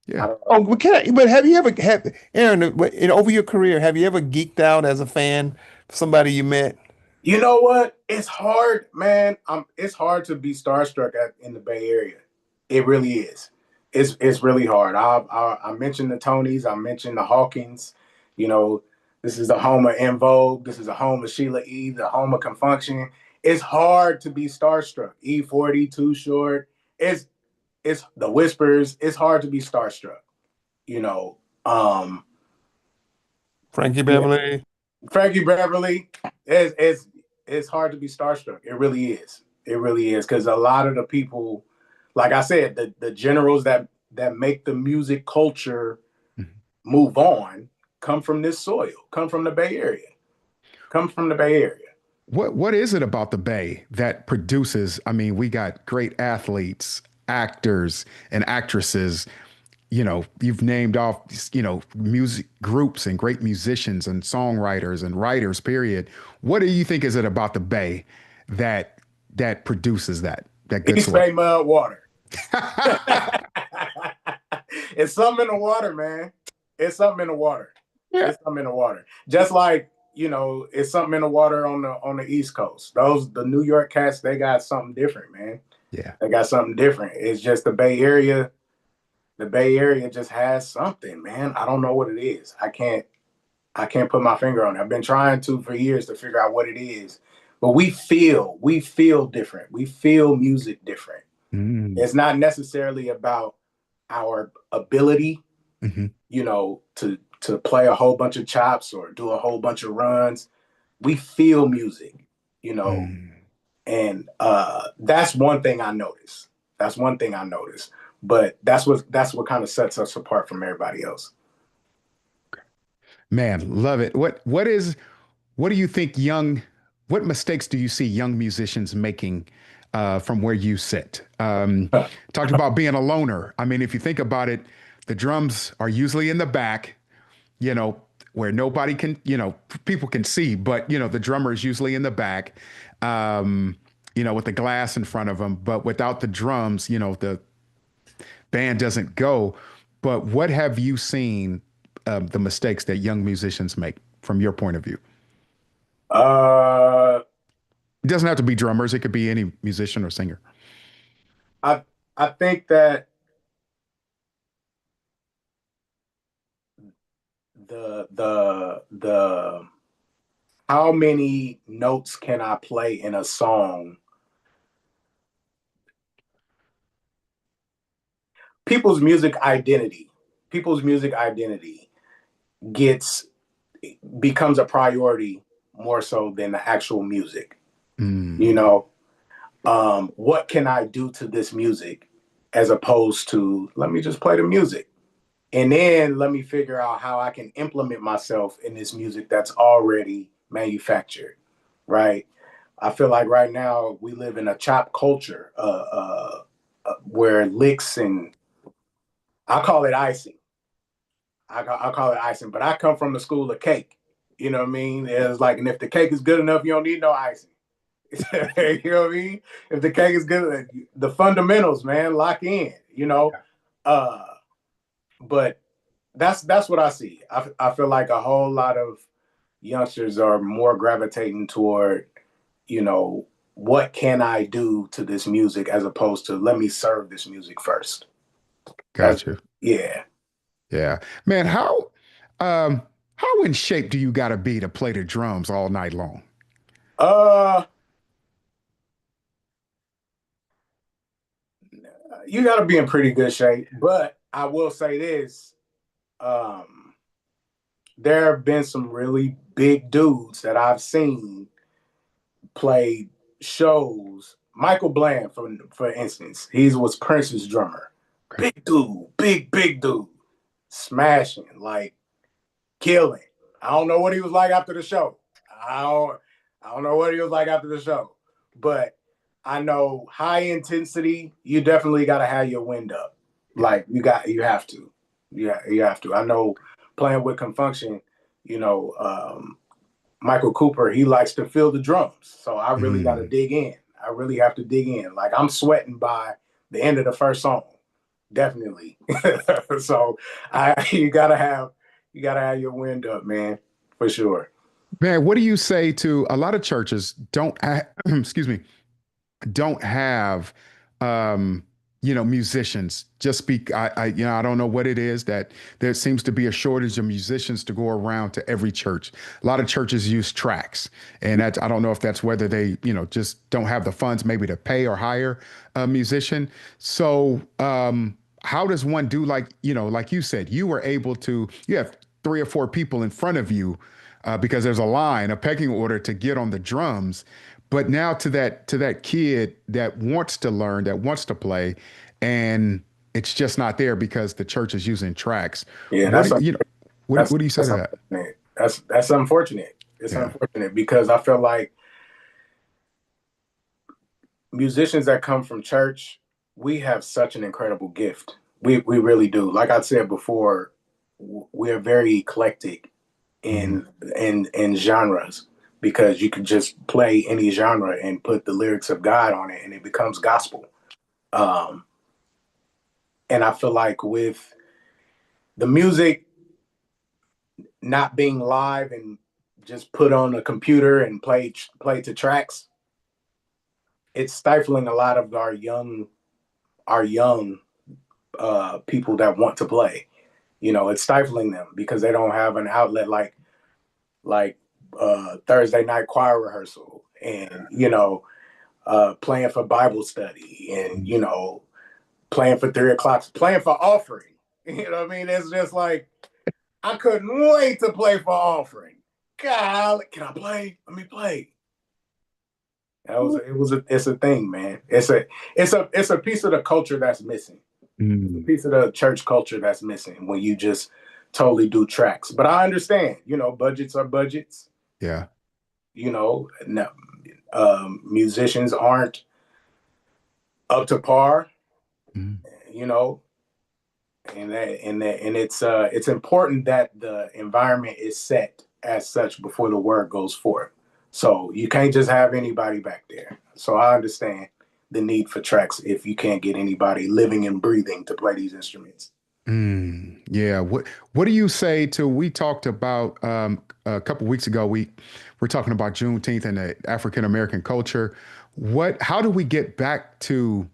Yeah. Oh, but have you ever Aaron, over your career, have you ever geeked out as a fan of somebody you met? You know what? It's hard, man. It's hard to be starstruck in the Bay Area. It really is. It's really hard. I mentioned the Tonys. I mentioned the Hawkins. This is the home of En Vogue. This is the home of Sheila E., the home of Confunction. It's hard to be starstruck. E40, Too Short. It's the Whispers. It's hard to be starstruck. Frankie Beverly. Frankie Beverly, it's hard to be starstruck. It really is. It really is, because a lot of the people, like I said, the generals that make the music culture move on come from this soil, come from the Bay Area, come from the Bay Area. what is it about the Bay that produces? I mean, we got great athletes, actors, and actresses. You've named off, music groups and great musicians and songwriters and writers, period. What do you think is it about the Bay that produces that good East soil? Bay mud water. It's something in the water, man. It's something in the water. Yeah. It's something in the water. Just like, it's something in the water on the East Coast. The New York cats, they got something different, man. Yeah. They got something different. It's just the Bay Area. The Bay Area just has something, man. I don't know what it is. I can't put my finger on it. I've been trying to for years to figure out what it is. But we feel different. We feel music different. Mm. It's not necessarily about our ability, Mm-hmm. to play a whole bunch of chops or do a whole bunch of runs. We feel music, Mm. and that's one thing I noticed. That's one thing I noticed. But that's what kind of sets us apart from everybody else. Man, love it. What do you think what mistakes do you see young musicians making from where you sit? Talked about being a loner. I mean, if you think about it, the drums are usually in the back, where nobody can, people can see, but, the drummer is usually in the back, with the glass in front of them. But without the drums, the band doesn't go. But what have you seen the mistakes that young musicians make from your point of view? Uh, It doesn't have to be drummers. It could be any musician or singer. I I think that the how many notes can I play in a song? People's music identity, people's music identity gets becomes a priority more so than the actual music. You Mm, know, what can I do to this music as opposed to let me just play the music and then let me figure out how I can implement myself in this music that's already manufactured, right? I feel like right now we live in a chop culture where licks and I call it icing. I call it icing, but I come from the school of cake. You know what I mean? It's like, and if the cake is good enough, you don't need no icing. You know what I mean? If the cake is good, the fundamentals, man, lock in. Uh, but that's what I see. I feel like a whole lot of youngsters are more gravitating toward, you know, what can I do to this music as opposed to let me serve this music first. That's gotcha. yeah. Yeah. Man, um how in shape do you gotta be to play the drums all night long? Uh, you got to be in pretty good shape, but I will say this: um, there have been some really big dudes that I've seen play shows. Michael Bland, for instance, he was Prince's drummer. Okay. Big dude, big dude, smashing like killing. I don't know what he was like after the show. I don't, I don't know what he was like after the show, but I know high intensity. You definitely got to have your wind up. Yeah. Like you have to. Yeah, you have to. I know playing with Confunction, you know, Michael Cooper, he likes to feel the drums. So I really got to Mm. dig in. I really have to dig in. Like I'm sweating by the end of the first song. Definitely. So I you gotta have your wind up, man, for sure. Man, what do you say to a lot of churches excuse me, don't have musicians just speak I don't know what it is that there seems to be a shortage of musicians to go around to every church. A lot of churches use tracks, and that's, I don't know if that's whether they just don't have the funds maybe to pay or hire a musician. So how does one do, like like you said, you were able to, you have three or four people in front of you, because there's a line, a pecking order to get on the drums. But now to that kid that wants to learn, that wants to play, and it's just not there because the church is using tracks. Yeah, What do you know? What do you say that's to that? unfortunate. That's unfortunate. It's Yeah. unfortunate because I feel like musicians that come from church, we have such an incredible gift. We really do. Like I said before, we are very eclectic Mhm. in genres because you can just play any genre and put the lyrics of God on it and it becomes gospel. Um, and I feel like with the music not being live and just put on a computer and play to tracks, it's stifling a lot of our young people that want to play. It's stifling them because they don't have an outlet like Thursday night choir rehearsal and playing for Bible study and playing for 3 o'clock, playing for offering. You know what I mean? It's just like I couldn't wait to play for offering. God, can I play? Let me play. It's a thing, man. It's a piece of the culture that's missing. A Mm. piece of the church culture that's missing when you just totally do tracks. But I understand, budgets are budgets. Yeah. No, musicians aren't up to par. Mm. You know, and it's important that the environment is set as such before the word goes forth. So you can't just have anybody back there. So I understand the need for tracks if you can't get anybody living and breathing to play these instruments. Yeah. What do you say to we talked about a couple weeks ago, we were talking about Juneteenth and the African American culture. How do we get back to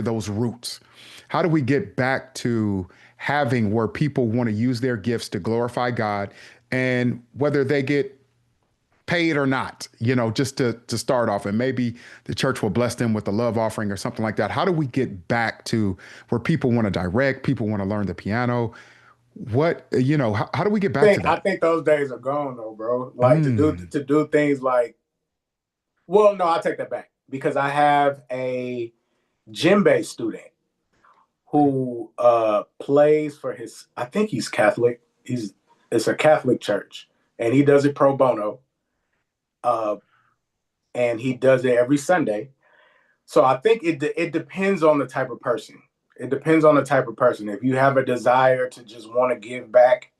those roots? How do we get back to having where people want to use their gifts to glorify God and whether they get paid or not, just to start off, and maybe the church will bless them with a love offering or something like that. How do we get back to where people want to direct, people want to learn the piano? How do we get back to I that? think those days are gone though, bro. Like to do Mm, to do things like, well, no, I take that back because I have a djembe student who plays for his, I think he's Catholic. It's a Catholic church and he does it pro bono. Uh, and he does it every Sunday. So I think it depends on the type of person. It depends on the type of person. If you have a desire to just want to give back,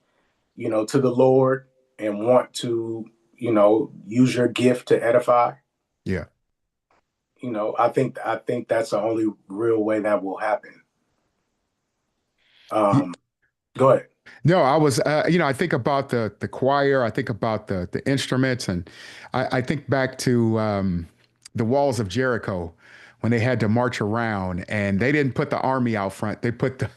to the Lord and want to, use your gift to edify, yeah. I think that's the only real way that will happen. Y- Um, Go ahead. No, I was, I think about the choir, I think about the instruments, and I think back to the walls of Jericho when they had to march around, and they didn't put the army out front; they put the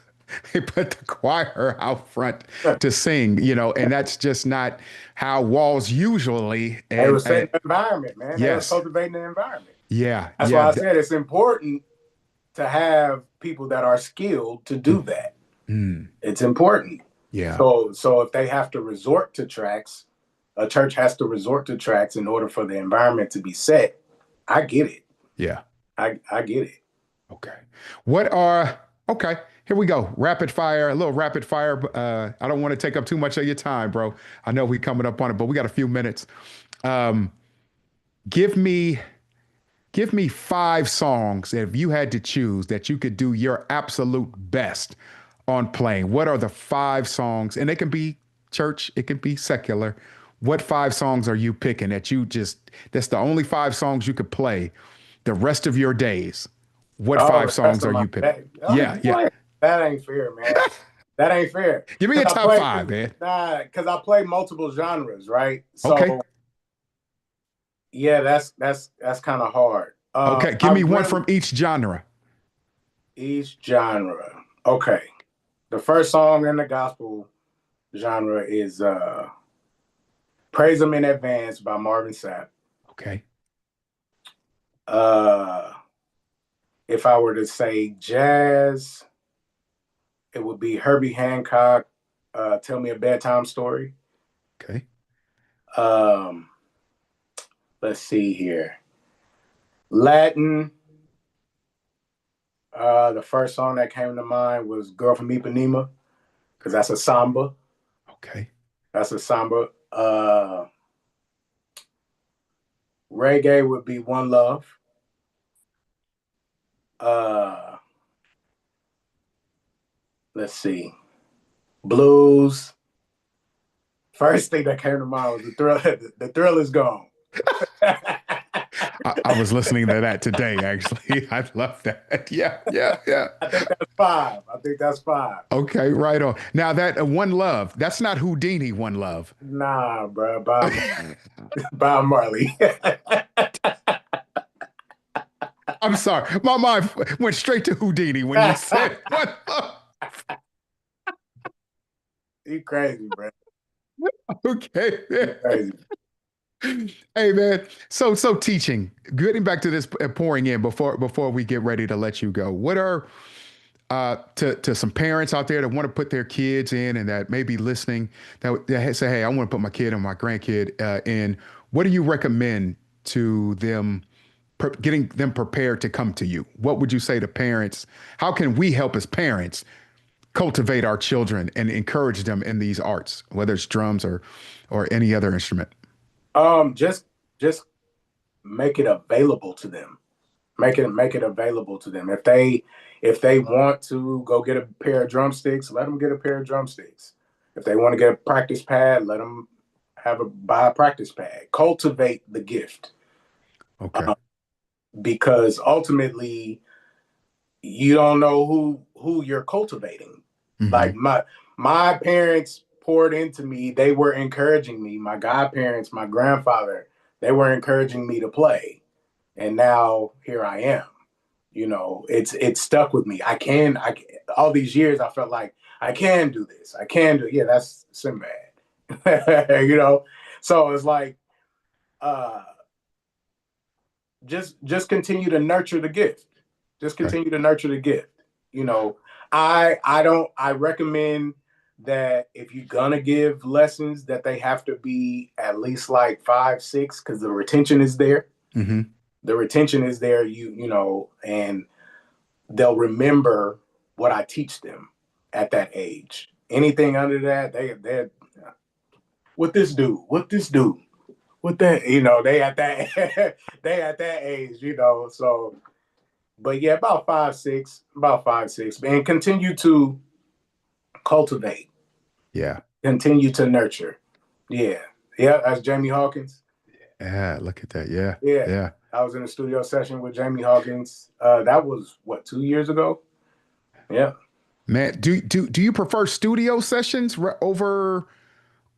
they put the choir out front to sing, and that's just not how walls usually. They were And setting the environment, man. They was yes, cultivating the environment. yeah, That's yeah, why I said it's important to have people that are skilled to do that. mm, It's important. yeah, So if they have to resort to tracks, a church has to resort to tracks in order for the environment to be set. I get it. yeah. I get it. Okay. What are, okay, here we go. Rapid fire, a little rapid fire. I don't want to take up too much of your time, bro. I know we coming up on it, but we got a few minutes. Um, give me, give me 5 songs that if you had to choose that you could do your absolute best on playing. What are the 5 songs? And it can be church, it can be secular. What 5 songs are you picking that that's the only 5 songs you could play the rest of your days? What Oh, five the rest songs of are my you picking? day. Oh, Yeah, yeah. boy, that ain't fair, man. That ain't fair. Give me your Because top 5, man. because I play multiple genres, right? Okay. So yeah, that's kind of hard. Okay. Give I me one really from each genre. each genre. Okay. The first song in the gospel genre is Praise Him in Advance by Marvin Sapp. Okay. Uh, if I were to say jazz, it would be Herbie Hancock, Tell Me a Bedtime Story. Okay. Um, let's see here. Latin, the first song that came to mind was Girl from Ipanema, because that's a samba. Okay. That's a samba. Reggae would be One Love. Uh, let's see, blues. First thing that came to mind was the thrill. The thrill is gone. I was listening to that today, actually. I love that. Yeah, yeah, yeah. I think that's five. I think that's five. Okay, right on. Now that One Love, that's not Houdini One Love. Nah, bro. Bob Marley. I'm sorry. My mind went straight to Houdini when you said One Love. You crazy, bro. Okay. You crazy. Hey man, so teaching. Getting back to this pouring in before we get ready to let you go. What are to some parents out there that want to put their kids in and that may be listening that say, hey, I want to put my kid and my grandkid in. What do you recommend to them, getting them prepared to come to you? What would you say to parents? How can we help as parents cultivate our children and encourage them in these arts, whether it's drums or any other instrument? Just make it available to them. Make it available to them. If they want to go get a pair of drumsticks, let them get a pair of drumsticks. If they want to get a practice pad, let them buy a practice pad. Cultivate the gift. Okay. Because ultimately you don't know who you're cultivating. Mm-hmm. Like my parents poured into me. They were encouraging me. My godparents, my grandfather, they were encouraging me to play. And now here I am. You know, it's stuck with me. I can all these years I felt like I can do this. I can do, yeah, that's Sinbad. You know? So it's like just continue to nurture the gift. Just continue to nurture the gift. You know, I recommend that if you're gonna give lessons that they have to be at least like 5, 6, because the retention is there. Mm-hmm. The retention is there, you know, and they'll remember what I teach them at that age. Anything under that, they what this do? What this do? What that, you know, they at that they at that age, you know. So but yeah, about 5, 6, and continue to cultivate. Yeah. Continue to nurture. Yeah. Yeah, that's Jamie Hawkins. Yeah, look at that. Yeah. Yeah. Yeah. I was in a studio session with Jamie Hawkins. That was what, 2 years ago? Yeah. Man, do you prefer studio sessions over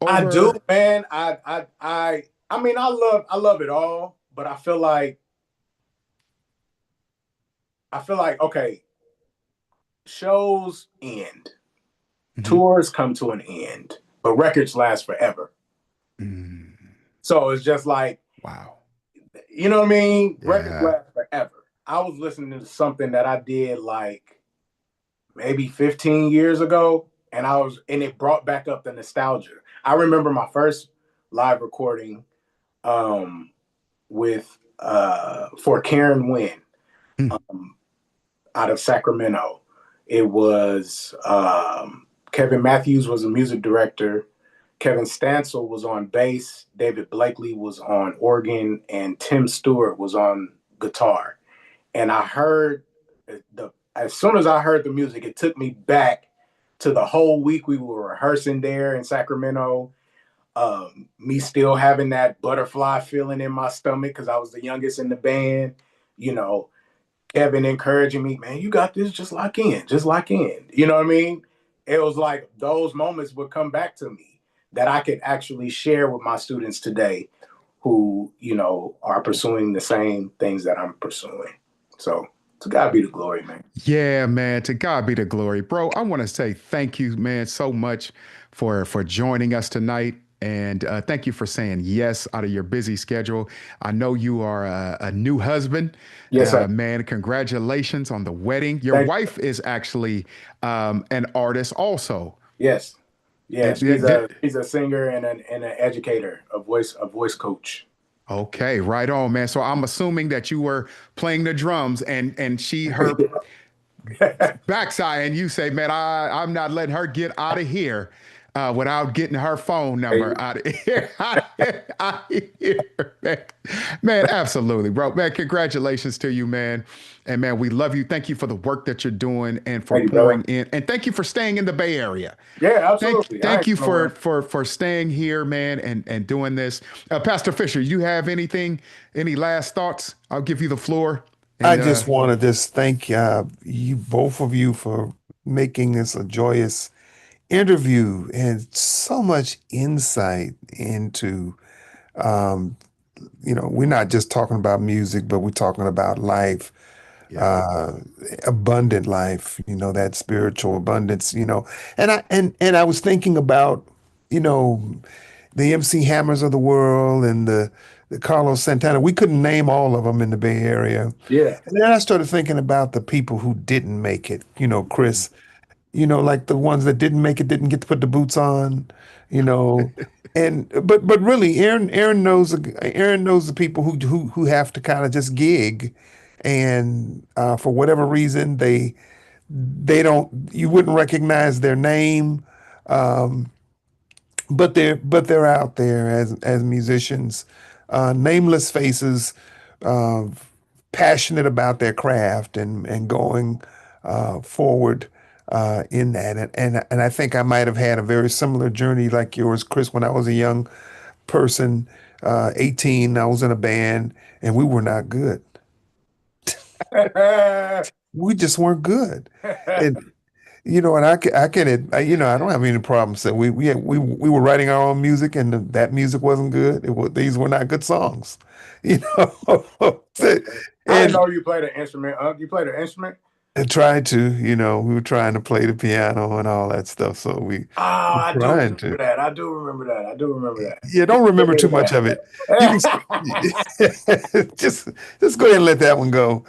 I do, over man. I mean, I love it all, but I feel like okay, shows end. Mhm. Tours come to an end, but records last forever. Mm, So it's just like, wow. you know what I mean? Records Yeah. last forever. I was listening to something that I did like maybe 15 years ago, and it brought back up the nostalgia. I remember my first live recording with for Karen Wynn Mm, um, out of Sacramento. It was Kevin Matthews was a music director. Kevin Stansel was on bass. David Blakely was on organ, and Tim Stewart was on guitar. And I heard as soon as I heard the music, it took me back to the whole week we were rehearsing there in Sacramento. Me still having that butterfly feeling in my stomach because I was the youngest in the band. You know, Kevin encouraging me, man, you got this, just lock in, just lock in. You know what I mean? It was like those moments would come back to me that I could actually share with my students today who, you know, are pursuing the same things that I'm pursuing. So to God be the glory, man. yeah, man. To God be the glory, bro. I want to say thank you, man, so much for joining us tonight. And thank you for saying yes out of your busy schedule. I know you are a new husband. Yes, sir. Man, congratulations on the wedding. Your Thank wife is actually an artist also. Yes. Yeah, It- she's it- a it- she's a singer and an educator, a voice coach. okay, right on, man. So I'm assuming that you were playing the drums and her backside, and you say, man, I'm not letting her get out of here. without getting her phone Hey, number out of here. Out of here, man. Man, absolutely, bro. Man, congratulations to you, man. And man, we love you. Thank you for the work that you're doing and for thank you, brother. pouring in. And thank you for staying in the Bay Area. Yeah, Thank, absolutely. I thank ain't you going nowhere. for staying here, man, and doing this. Pastor Fisher, you have anything, any last thoughts? I'll give you the floor. I And just want to just thank you, both of you, for making this a joyous interview and so much insight into, um, we're not just talking about music, but we're talking about life, yeah, uh, abundant life, that spiritual abundance, and I was thinking about, you know, the MC Hammers of the world and the Carlos Santana. We couldn't name all of them in the Bay Area. Yeah. And then I started thinking about the people who didn't make it, Chris, like the ones that didn't make it, didn't get to put the boots on, you know. And but really, Aaron knows the people who have to kind of just gig, and for whatever reason they don't, you wouldn't recognize their name, um, but they're out there as musicians, nameless faces, uh, passionate about their craft and going forward in that. And I think I might have had a very similar journey like yours, Chris, when I was a young person, 18. I was in a band and we were not good. We just weren't good. And and I don't have any problems that we were writing our own music and that music wasn't good. These were not good songs, you know. I didn't And know you played an instrument. You played an instrument? I tried to, we were trying to play the piano and all that stuff. So we Ah, I do trying remember to. that. I do remember that. I do remember that. Yeah, don't remember too much of it. You can just go ahead and let that one go.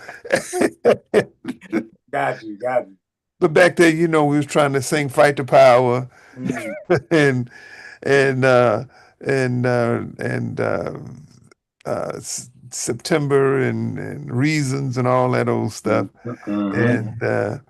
Got you. Got you. But back there, we was trying to sing "Fight the Power" Mm. and and uh, September and Reasons and all that old stuff. Mhm.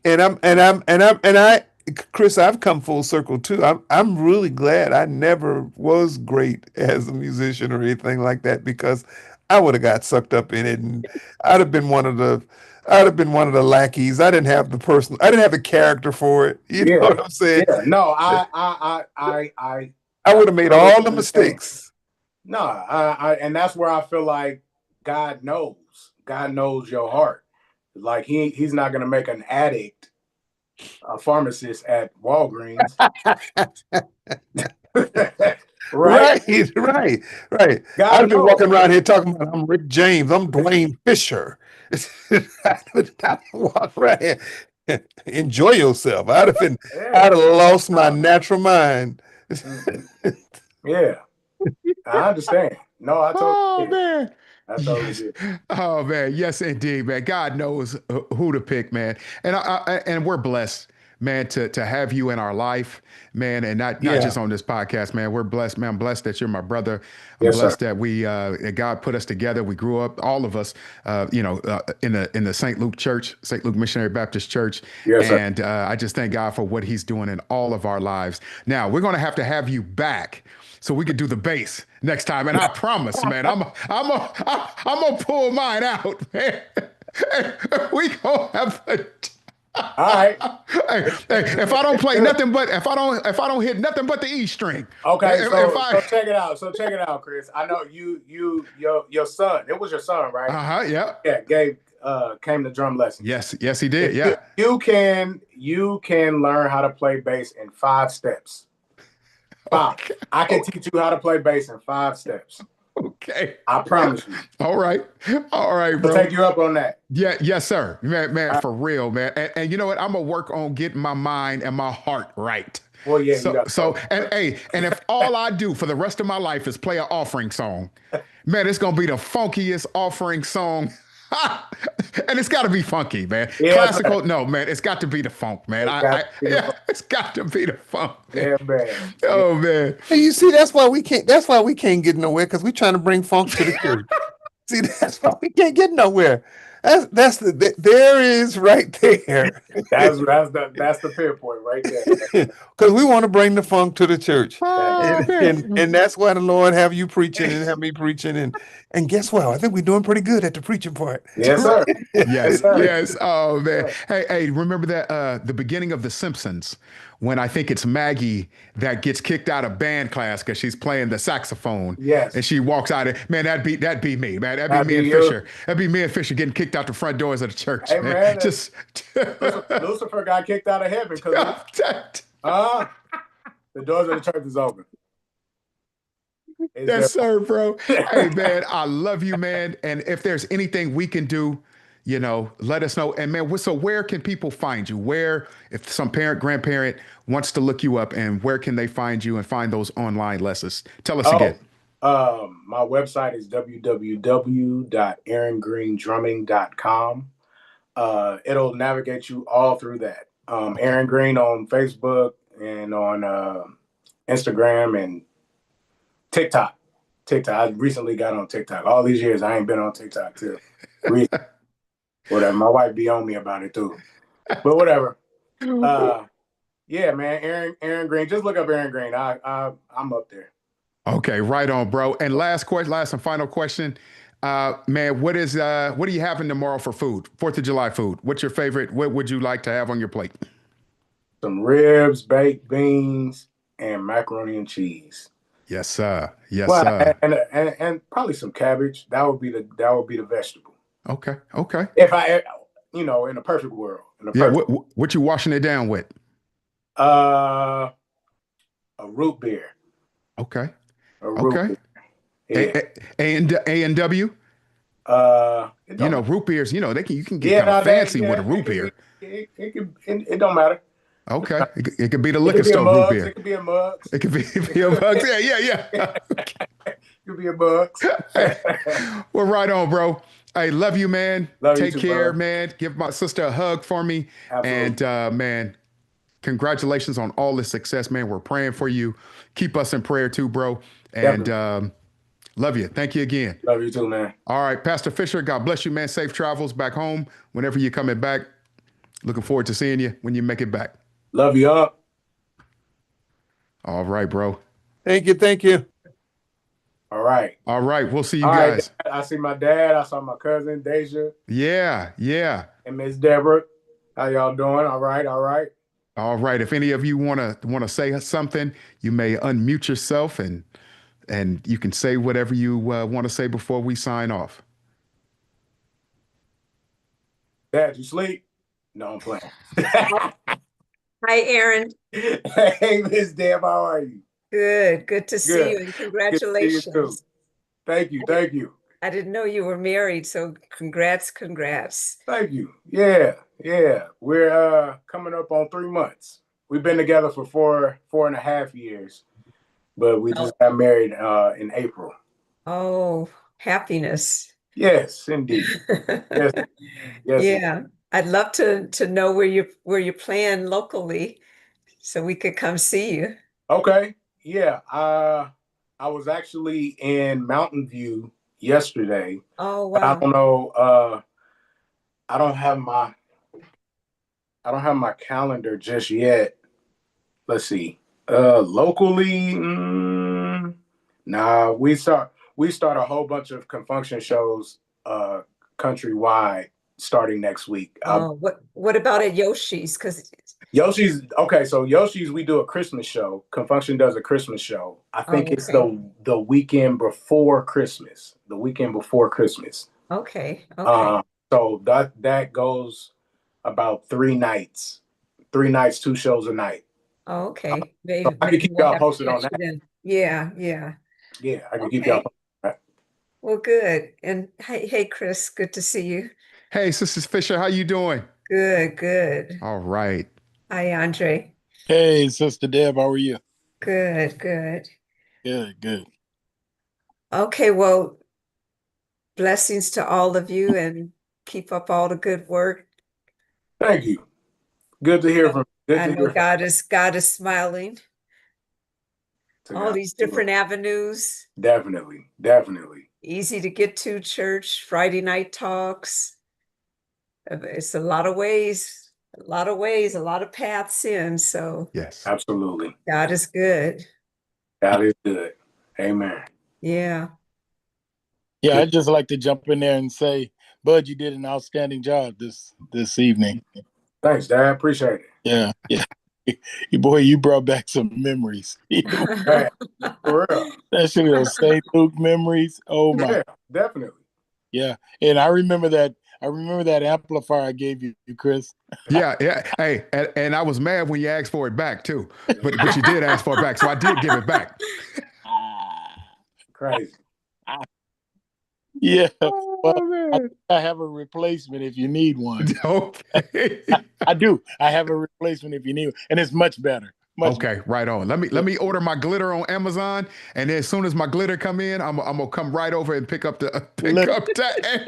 And Chris, I've come full circle too. I'm really glad I never was great as a musician or anything like that, because I would have got sucked up in it, and I'd have been one of the I'd have been one of the lackeys. I didn't have the character for it. You know Yeah. what I'm saying? Yeah. No, I I would have made totally all the understand. mistakes. No, and that's where I feel like God knows. God knows your heart. Like he's not gonna make an addict a pharmacist at Walgreens. Right? Right, right. I'd God have been knows. walking around here talking about I'm Rick James, I'm Dwayne Fisher. I would walk around here. Enjoy yourself. I'd Yeah. have lost my natural mind. Mhm. Yeah. I understand. No, I totally oh get it. man. I totally Yes. get it. Oh man. Yes, indeed, man. God knows who to pick, man. And we're blessed, man, to have you in our life, man, and not Yeah, just on this podcast, man. We're blessed, man. I'm blessed that you're my brother. I'm Yes, sir. blessed that that God put us together. We grew up, all of us, in the St. Luke Church, St. Luke Missionary Baptist Church, Yes, sir. and I just thank God for what He's doing in all of our lives. Now we're going to have you back so we could do the bass next time. And I promise, man, I'm gonna pull mine out, man. We gonna have a. All right. If I don't play nothing but if I don't hit nothing but the E string. Okay, If so I check it out. So check it out, Chris. I know your son. It was your son, right? yeah. Yeah, Gabe came to drum lessons. Yes, he did. Yeah. You can learn how to play bass in 5 steps. 5. Okay. I can teach you how to play bass in 5 steps. Okay. I promise you. All right, I'll bro. take you up on that. Yeah, yes, sir, man, for real, man. And you know what? I'm gonna work on getting my mind and my heart right. Well, yeah, you So, got so, and hey, and if all I do for the rest of my life is play an offering song, man, it's gonna be the funkiest offering song. And it's got to be funky, man. Yeah, Classical, no, man. It's got to be the funk, man. It's got to be the funk. Yeah, man. Oh man. hey, you see, that's why we can't get nowhere, because we're trying to bring funk to the church. See, that's why we can't get nowhere. There is right there. That's the pinpoint right there. Because we want to bring the funk to the church. Oh, And, man. and that's why the Lord have you preaching and have me preaching. And guess what? I think we're doing pretty good at the preaching part. Yes, sir. Yes, Yes, sir. yes. Oh man. Yes, Hey, remember that the beginning of The Simpsons when I think it's Maggie that gets kicked out of band class because she's playing the saxophone and yes. she walks out of man, that'd be me, man. That'd be That'd me be and you. Fisher. That'd be me and Fisher getting kicked out the front doors of the church, Hey, man. man, Just Lucifer got kicked out of heaven because the doors of the church is open. Yes, sir, bro. Hey, man, I love you, man. And if there's anything we can do, let us know. And man, so where can people find you? Where, if some parent, grandparent wants to look you up, and where can they find you and find those online lessons? Tell us again. My website is www.aarongreendrumming.com. It'll navigate you all through that. Aaron Green on Facebook and on Instagram and TikTok. I recently got on TikTok. All these years I ain't been on TikTok till recently. Whatever. My wife be on me about it too. But whatever. Yeah, man. Aaron Green. Just look up Aaron Green. I'm up there. Okay, right on, bro. And last and final question. Man, what are you having tomorrow for food? 4th of July food. What's your favorite? What would you like to have on your plate? Some ribs, baked beans, and macaroni and cheese. Yes, sir. Yes, Well, sir. and probably some cabbage. That would be the vegetable. Okay. Okay. If I, in a perfect world, Yeah. What you washing it down with? A root beer. Okay. A root beer. Yeah. A&W. Root beers. You can get kind of fancy with a root beer. It don't matter. Okay, it could be the liquor store root beer. It could be a mug. It could be a mug. Yeah. It could be a mug. Well, right on, bro. Hey, love you, man. Take care, bro. man. Give my sister a hug for me. Absolutely. And man, congratulations on all this success, man. We're praying for you. Keep us in prayer too, bro. And love you. Thank you again. Love you too, man. All right, Pastor Fisher, God bless you, man. Safe travels back home whenever you're coming back. Looking forward to seeing you when you make it back. Love you up. All right, bro. Thank you. All right. We'll see you guys. Right, I see my dad. I saw my cousin, Deja. Yeah. And Miss Deborah. How y'all doing? All right. All right. If any of you want to say something, you may unmute yourself and you can say whatever you want to say before we sign off. Dad, you sleep? No, I'm playing. Hi, Aaron. Hey, Miss Deb, how are you? Good to see you, and congratulations. Good to see you too. Thank you. I didn't know you were married, so congrats. Thank you. Yeah. We're coming up on 3 months. We've been together for 4.5 years, but we just got married in April. Oh, happiness. Yes, indeed. Yes. Yeah. I'd love to know where you're playing locally so we could come see you. Okay. Yeah. I was actually in Mountain View yesterday. Oh, wow. I don't know. I don't have my calendar just yet. Let's see. Locally, nah. We start a whole bunch of confunction shows countrywide starting next week. What about at Yoshi's? Because Yoshi's okay. So Yoshi's, we do a Christmas show. Confunction does a Christmas show. I think it's the weekend before Christmas. Okay. So that goes about 3 nights. 3 nights, 2 shows a night. Oh, okay. Maybe I can keep y'all posted on that. Yeah, I can keep y'all posted on that. Well, good. And hey, Chris, good to see you. Hey, Sister Fisher, how you doing? Good. All right. Hi, Andre. Hey, Sister Deb, how are you? Good. Good. Okay, well, blessings to all of you and keep up all the good work. Thank you. Good to hear from you. I know God is smiling. All these different avenues. Definitely. Easy to get to church, Friday night talks. It's a lot of ways, a lot of paths in. So Yes. Absolutely. God is good. God is good. Amen. Yeah. Yeah, I'd just like to jump in there and say, Bud, you did an outstanding job this evening. Thanks, Dad. Appreciate it. Yeah, yeah. Boy, you brought back some memories. Man, for real. Especially those St. Luke memories. Oh my. Yeah, definitely. Yeah. And I remember that amplifier I gave you, Chris. Yeah, yeah. Hey, and I was mad when you asked for it back too, but you did ask for it back, so I did give it back. Crazy. Yeah. Well, Oh man. I have a replacement if you need one. Okay. I do. I have a replacement if you need one, and it's much better. Okay, right on. Let me order my glitter on Amazon, and then as soon as my glitter come in, I'm gonna come right over and pick up that.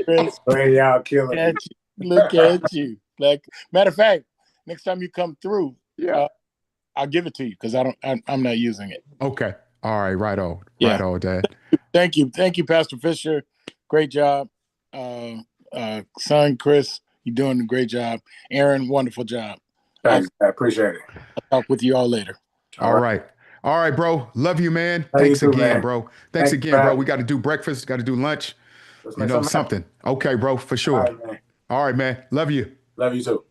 Chris, Man, y'all killing me. look at you. Like, matter of fact, next time you come through, Yeah. I'll give it to you because I'm not using it. Okay. All right. Right on. Yeah. Right on, Dad. Thank you, Pastor Fisher. Great job, son Chris. You're doing a great job. Aaron, wonderful job. Thanks. I appreciate it. I'll talk with you all later. All right. All right, bro. Love you, man. Love you Thanks too, again, man. bro. Thanks Thanks, again, bro. man. We got to do breakfast, got to do lunch. Let's You make know, something happen. something. Okay, bro, for All sure. right, man. All right, man. Love you. Love you too.